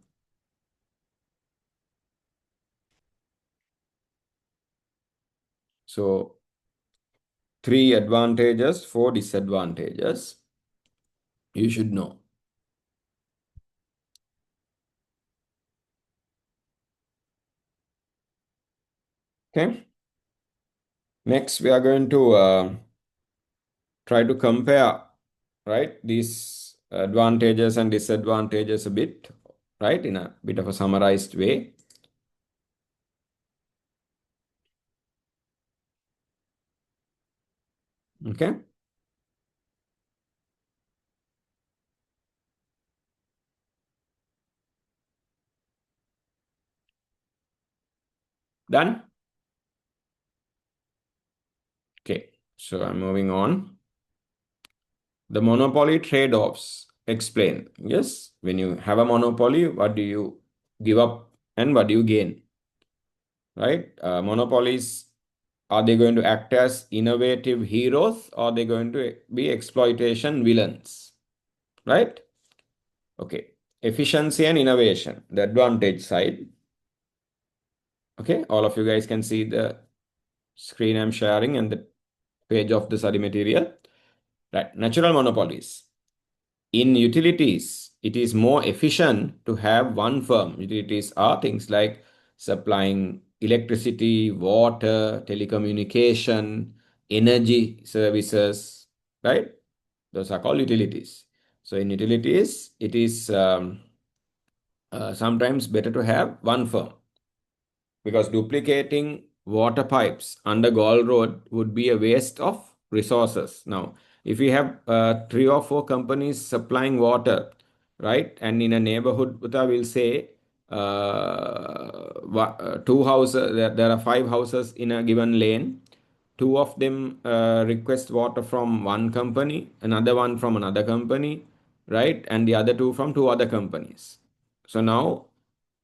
So, 3 advantages, 4 disadvantages. You should know. Okay. Next, we are going to try to compare, right, these advantages and disadvantages a bit, right, in a bit of a summarized way. Okay. Done? Okay. So I'm moving on. The monopoly trade-offs explain. Yes, when you have a monopoly, what do you give up and what do you gain? Right? Monopolies, are they going to act as innovative heroes or are they going to be exploitation villains? Right? Okay. Efficiency and innovation, the advantage side. Okay, all of you guys can see the screen I'm sharing and the page of the study material. Right, natural monopolies. In utilities, it is more efficient to have one firm. Utilities are things like supplying electricity, water, telecommunication, energy services, right? Those are called utilities. So in utilities, it is sometimes better to have one firm because duplicating water pipes under Gold Road would be a waste of resources. Now, if we have three or four companies supplying water, right, and in a neighborhood, we'll say two houses, there are five houses in a given lane. Two of them request water from one company, another one from another company, right, and the other two from two other companies. So now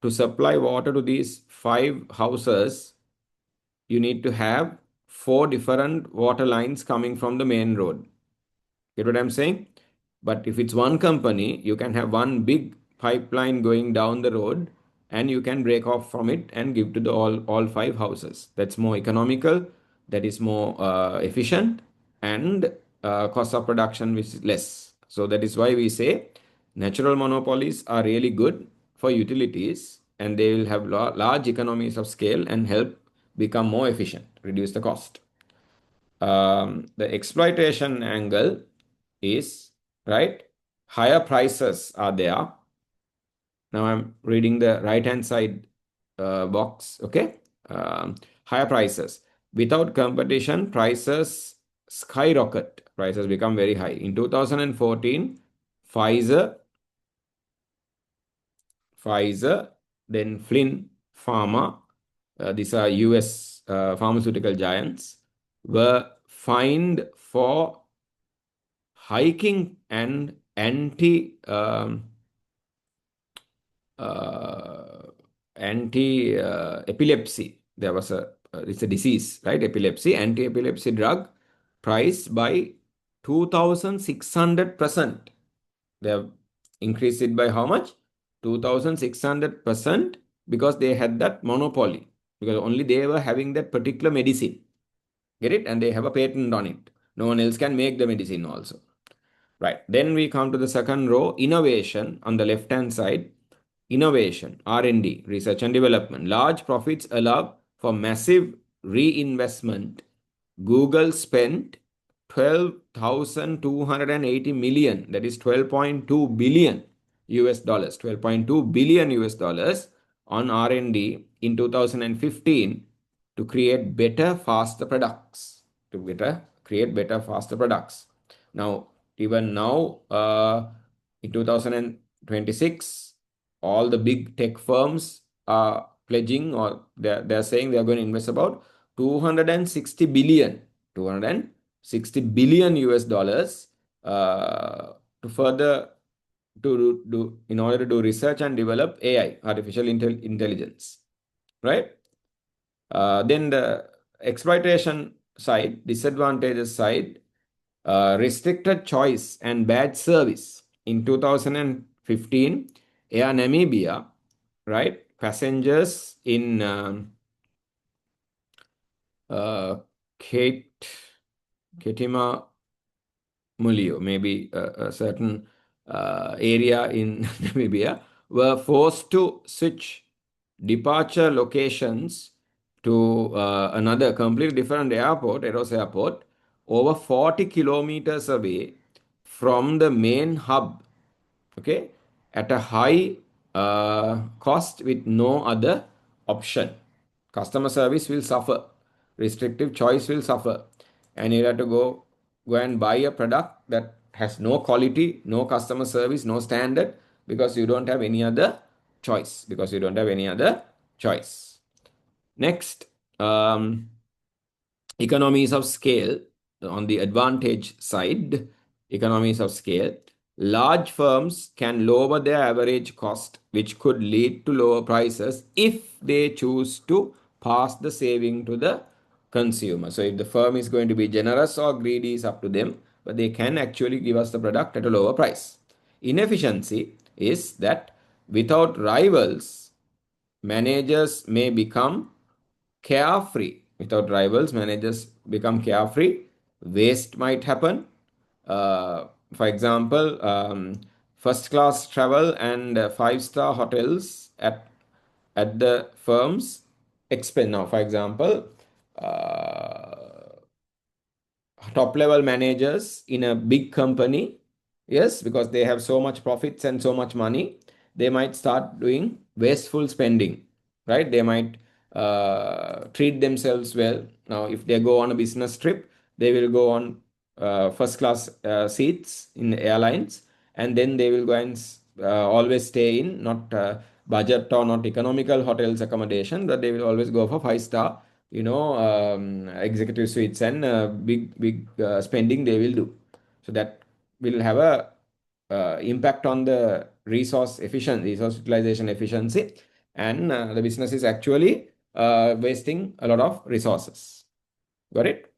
to supply water to these five houses, you need to have four different water lines coming from the main road. Get what I'm saying? But if it's one company, you can have one big pipeline going down the road and you can break off from it and give to the all five houses. That's more economical, that is more efficient, and cost of production is less. So that is why we say natural monopolies are really good for utilities and they will have large economies of scale and help become more efficient, reduce the cost. The exploitation angle is, right, higher prices are there. Now I'm reading the right hand side box. Okay, higher prices without competition, prices skyrocket, prices become very high. In 2014, pfizer Pfizer, then Flynn Pharma, these are US pharmaceutical giants, were fined for hiking and uh, anti epilepsy. There was it's a disease, right? Epilepsy, anti epilepsy drug priced by 2,600%. They have increased it by how much? 2,600% because they had that monopoly. Because only they were having that particular medicine. Get it? And they have a patent on it. No one else can make the medicine also. Right. Then we come to the second row, innovation on the left hand side. Innovation, R&D, research and development. Large profits allow for massive reinvestment. Google spent 12,280 million, that is 12.2 billion US dollars, 12.2 billion US dollars on R&D in 2015 to create better, faster products. Create better, faster products. Now, even now, in 2026, all the big tech firms are pledging or they're saying they're going to invest about 260 billion, 260 billion US dollars to further to do in order to do research and develop AI, artificial intelligence, right? Then the exploitation side, disadvantages side, restricted choice and bad service. In 2015, Air Namibia, right? Passengers in Kate, Ketima Mulio, maybe a certain area in Namibia, were forced to switch departure locations to another completely different airport, Eros Airport, over 40 kilometers away from the main hub, okay, at a high cost with no other option. Customer service will suffer, restrictive choice will suffer, and you have to go and buy a product that has no quality, no customer service, no standard because you don't have any other choice. Because you don't have any other choice. Next, economies of scale. On the advantage side, economies of scale, large firms can lower their average cost, which could lead to lower prices if they choose to pass the saving to the consumer. So if the firm is going to be generous or greedy is up to them, but they can actually give us the product at a lower price. Inefficiency is that without rivals, managers may become carefree. Without rivals, managers become carefree. Waste might happen. For example, first class travel and five-star hotels at the firm's expense. Now, for example, top level managers in a big company, yes, because they have so much profits and so much money, they might start doing wasteful spending, right? They might treat themselves well. Now if they go on a business trip, they will go on first class seats in airlines, and then they will go and always stay in not budget or not economical hotels accommodation, but they will always go for five star, executive suites and big spending they will do. So that will have a impact on the resource utilization efficiency, and the business is actually wasting a lot of resources. Got it?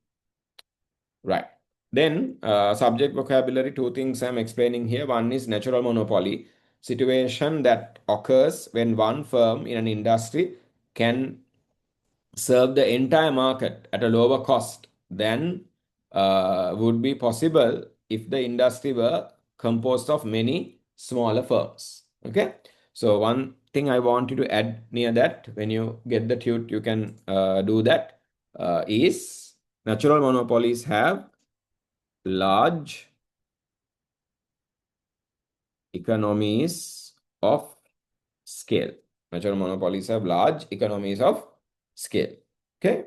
Right. Then, subject vocabulary, two things I'm explaining here. One is natural monopoly, situation that occurs when one firm in an industry can serve the entire market at a lower cost than would be possible if the industry were composed of many smaller firms. Okay. So one thing I want you to add near that, when you get the tute, you can do that, is natural monopolies have large economies of scale. Natural monopolies have large economies of scale. Okay.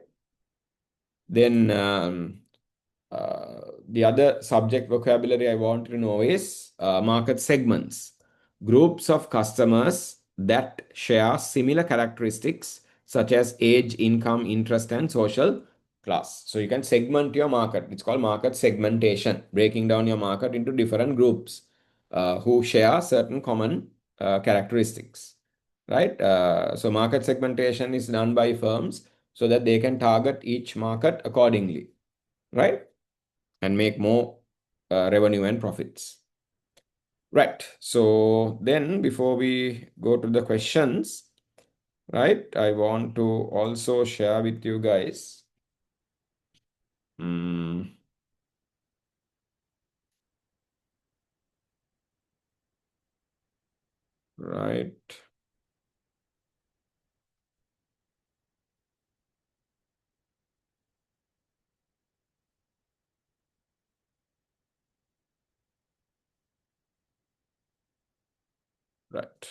Then the other subject vocabulary I want to know is market segments, groups of customers that share similar characteristics such as age, income, interest, and social class. So you can segment your market. It's called market segmentation, breaking down your market into different groups who share certain common characteristics, right? So market segmentation is done by firms so that they can target each market accordingly, right? And make more revenue and profits. Right. So then before we go to the questions, right, I want to also share with you guys. Right. Right.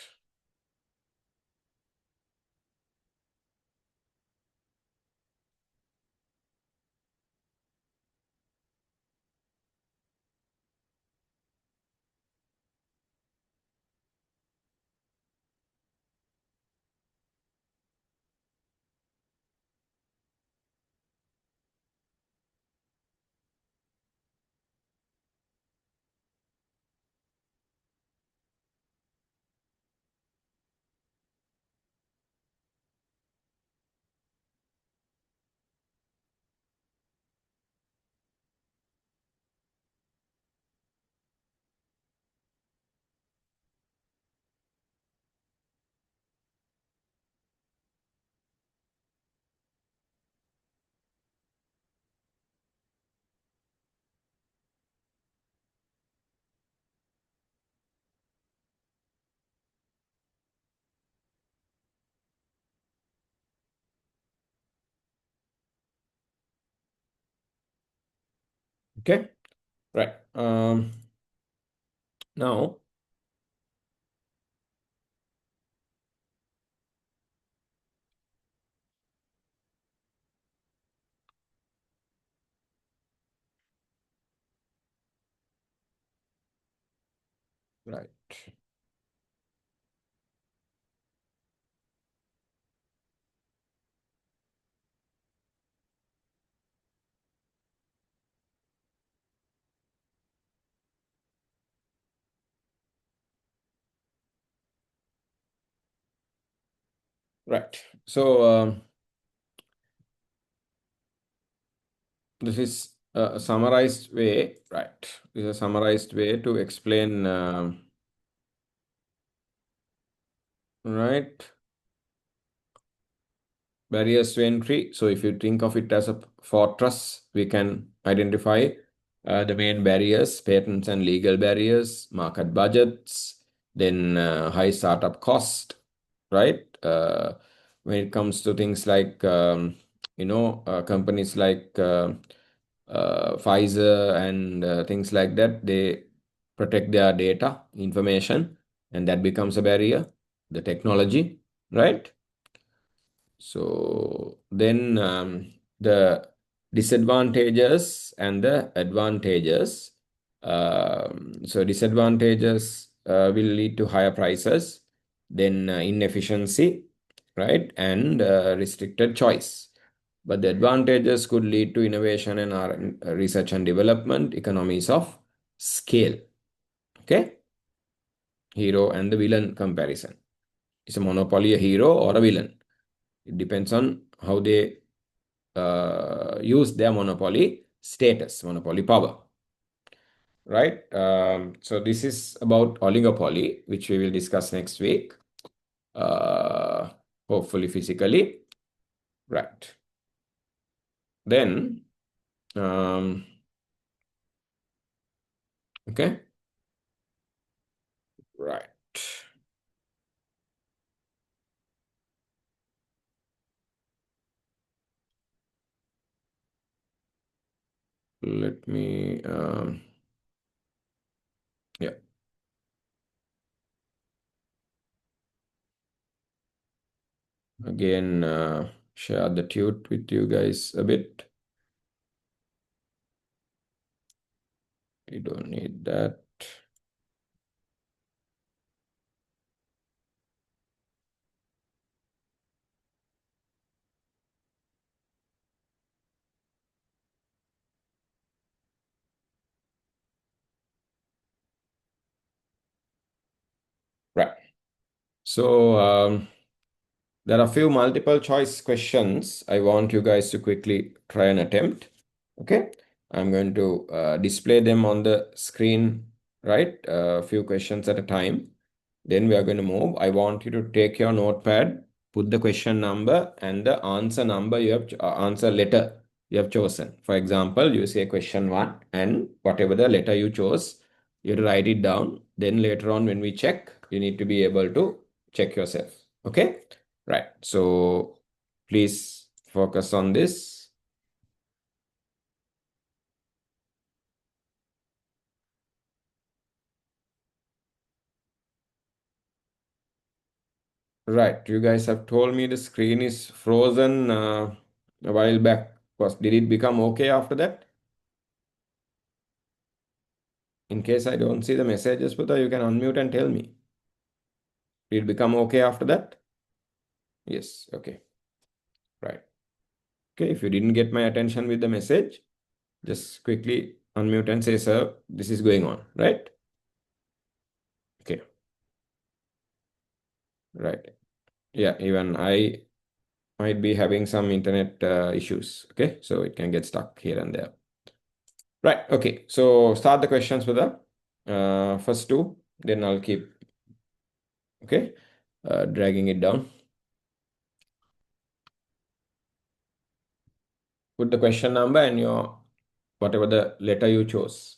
Okay. Right. Now, right. Right. So this is a summarized way, right? This is a summarized way to explain, right? barriers to entry. So if you think of it as a fortress, we can identify the main barriers: patents and legal barriers, market budgets, then high startup cost, right? When it comes to things like, companies like Pfizer and things like that, they protect their data, information, and that becomes a barrier, the technology, right? So then the disadvantages and the advantages. So disadvantages will lead to higher prices, then inefficiency, right, and restricted choice. But the advantages could lead to innovation and research and development, economies of scale. Okay, hero and the villain comparison. Is a monopoly a hero or a villain? It depends on how they use their monopoly status, monopoly power, right? So this is about oligopoly, which we will discuss next week, uh, hopefully physically, right? Then, okay, right. Let me, yeah, again, share the tute with you guys a bit. You don't need that. Right. So, there are a few multiple choice questions I want you guys to quickly try and attempt. Okay. I'm going to display them on the screen, right? A few questions at a time. Then we are going to move. I want you to take your notepad, put the question number and the answer number you have, answer letter you have chosen. For example, you say question one, and whatever the letter you chose, you have to write it down. Then later on, when we check, you need to be able to check yourself. Okay. Right. So please focus on this. Right. You guys have told me the screen is frozen a while back. Did it become okay after that? In case I don't see the messages, Putha, you can unmute and tell me. Did it become okay after that? Yes. Okay. Right. Okay. If you didn't get my attention with the message, just quickly unmute and say, sir, this is going on. Right. Okay. Right. Yeah. Even I might be having some internet issues. Okay. So it can get stuck here and there. Right. Okay. So start the questions with the first two. Then I'll keep, okay, dragging it down. Put the question number and your whatever the letter you chose.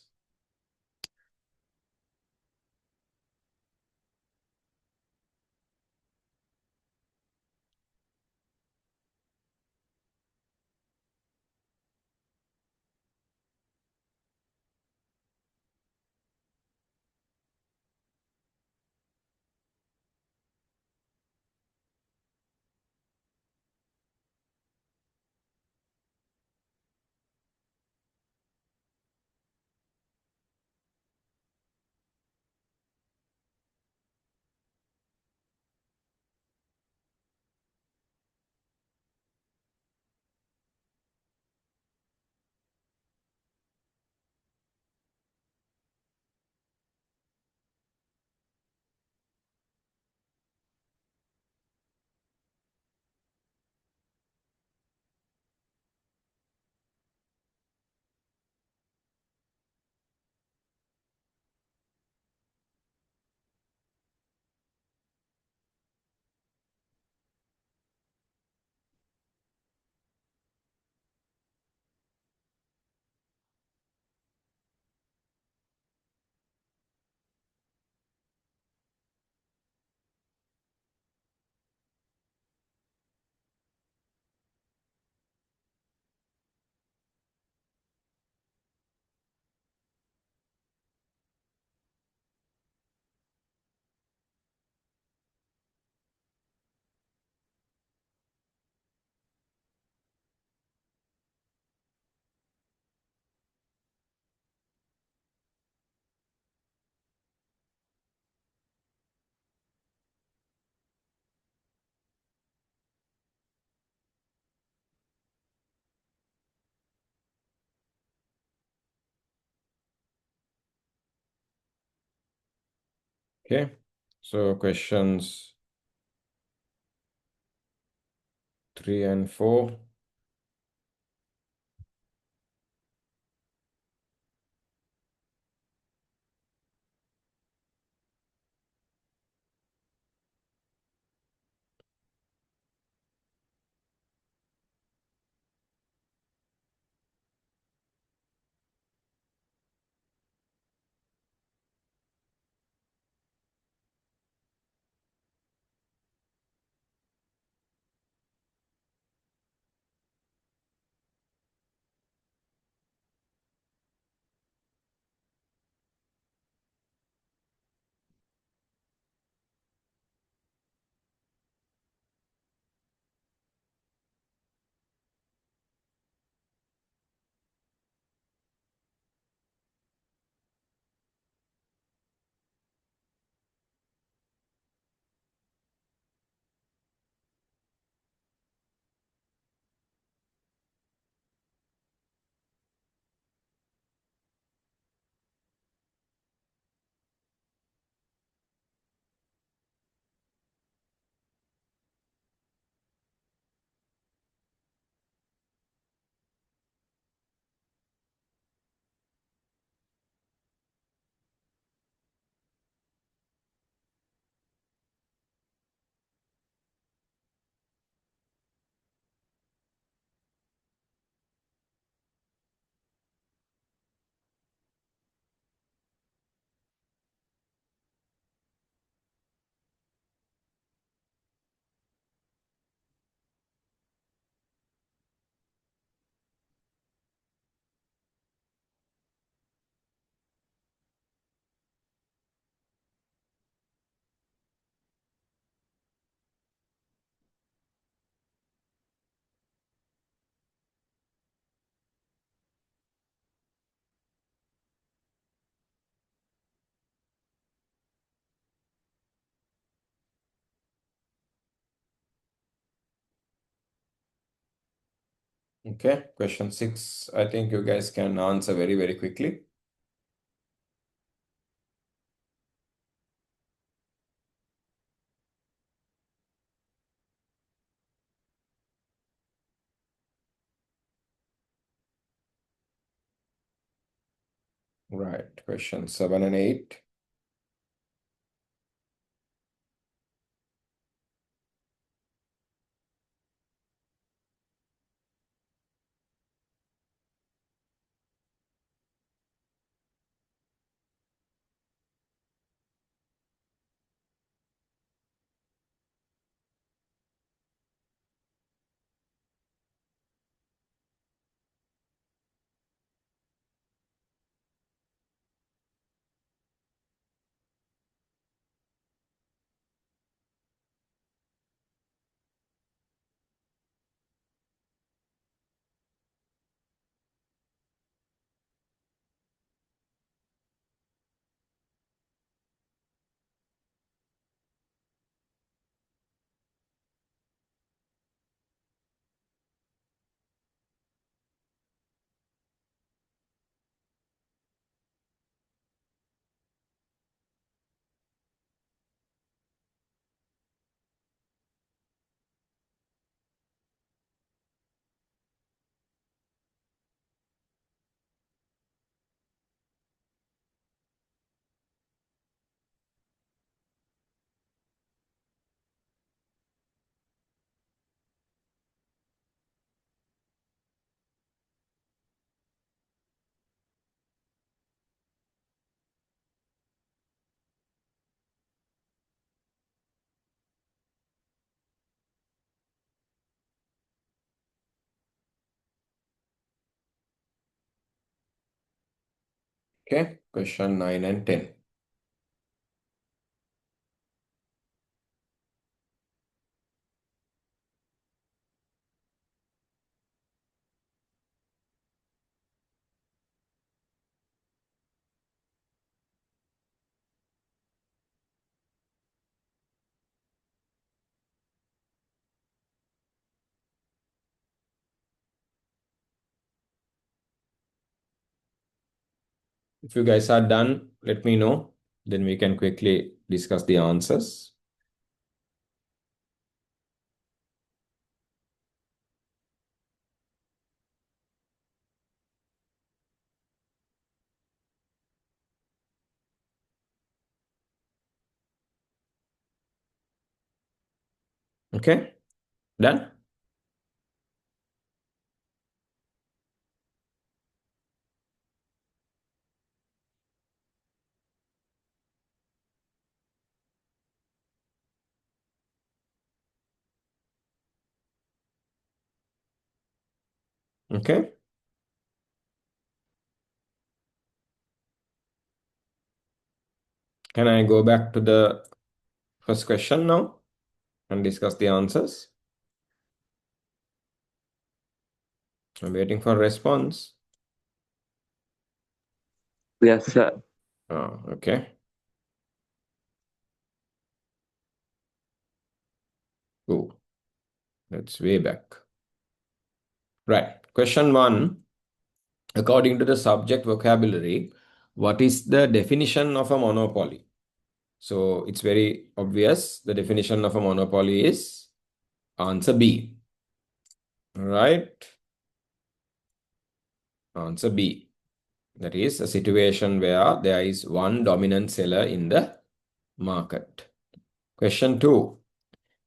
Okay. So questions 3 and 4. Okay. Question 6. I think you guys can answer very, very quickly. Right. Question 7 and 8. Okay. Question 9 and 10. If you guys are done, let me know. Then we can quickly discuss the answers. Okay, done? Okay. Can I go back to the first question now and discuss the answers? I'm waiting for response.
Yes, sir.
Oh, okay. Oh, that's way back. Right. Question 1. According to the subject vocabulary, what is the definition of a monopoly? So it's very obvious. The definition of a monopoly is answer B. Right? Answer B. That is a situation where there is one dominant seller in the market. Question 2.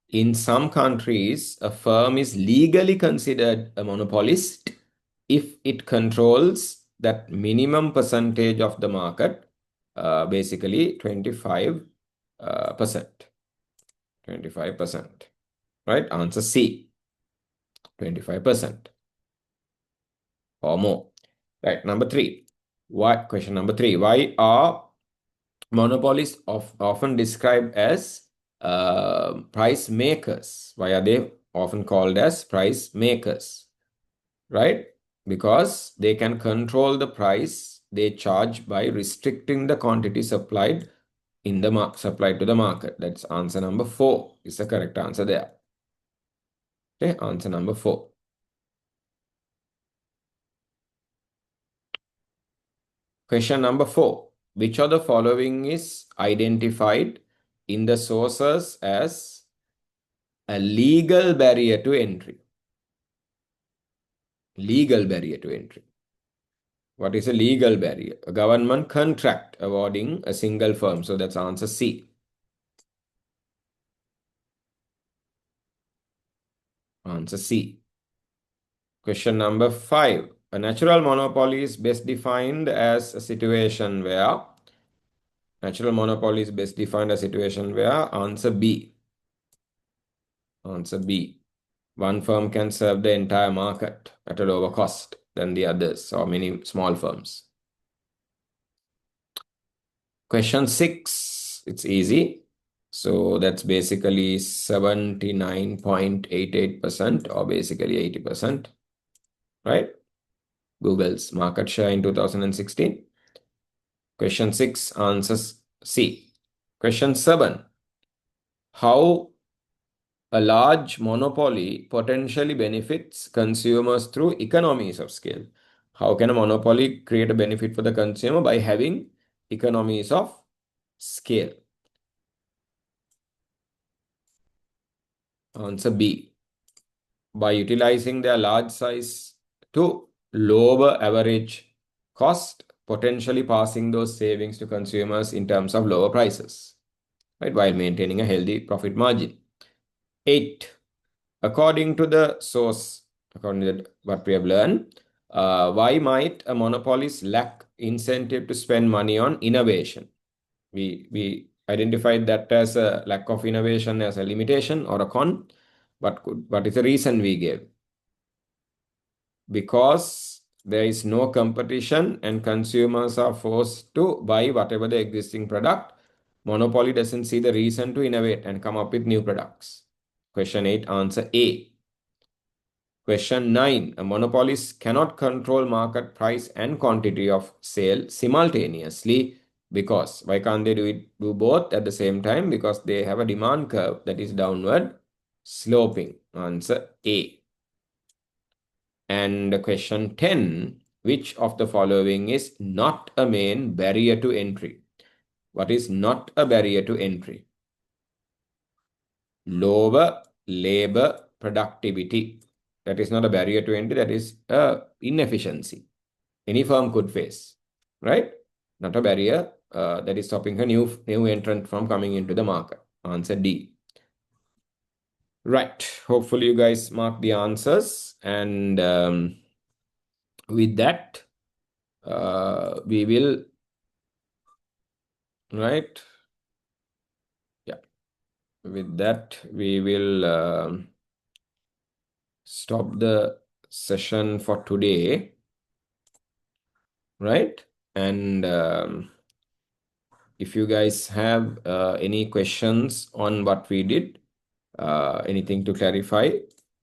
In some countries, a firm is legally considered a monopolist if it controls that minimum percentage of the market, basically 25%. 25%. Right? Answer C. 25% or more. Right. Number 3. Question number 3. Why are monopolies often described as price makers? Why are they often called as price makers? Right? Because they can control the price they charge by restricting the quantity supplied supplied to the market. That's answer number 4 is the correct answer there. Okay, answer number 4. Question number 4. Which of the following is identified in the sources as a legal barrier to entry? Legal barrier to entry. What is a legal barrier? A government contract awarding a single firm. So that's answer C. Answer C. Question number 5. A natural monopoly is best defined as a situation where answer B. Answer B. One firm can serve the entire market at a lower cost than the others or many small firms. Question 6, it's easy. So that's basically 79.88% or basically 80%, right? Google's market share in 2016. Question 6 answers C. Question 7. How a large monopoly potentially benefits consumers through economies of scale? How can a monopoly create a benefit for the consumer by having economies of scale? Answer B. By utilizing their large size to lower average cost, potentially passing those savings to consumers in terms of lower prices, right, while maintaining a healthy profit margin. 8. According to the source, according to what we have learned, why might a monopolist lack incentive to spend money on innovation? We identified that as a lack of innovation as a limitation or a con. What is the reason we gave? Because there is no competition and consumers are forced to buy whatever the existing product. Monopoly doesn't see the reason to innovate and come up with new products. Question 8, answer A. Question 9. A monopolist cannot control market price and quantity of sale simultaneously because why can't they do both at the same time? Because they have a demand curve that is downward sloping. Answer A. And question 10. Which of the following is not a main barrier to entry? What is not a barrier to entry? Lower labor productivity. That is not a barrier to entry, that is inefficiency. Any firm could face, right? Not a barrier that is stopping a new entrant from coming into the market. Answer D. Right. Hopefully you guys mark the answers. And with that, we will, right? Yeah. With that, we will stop the session for today, right? And if you guys have any questions on what we did, anything to clarify,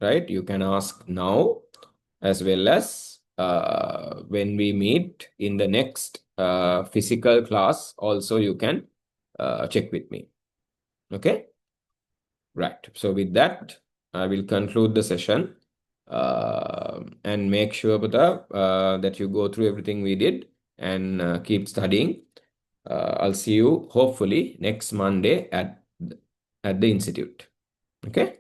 right? You can ask now, as well as when we meet in the next physical class, also you can check with me. Okay? Right. So with that, I will conclude the session and make sure that you go through everything we did and keep studying. I'll see you hopefully next Monday at the institute. Okay?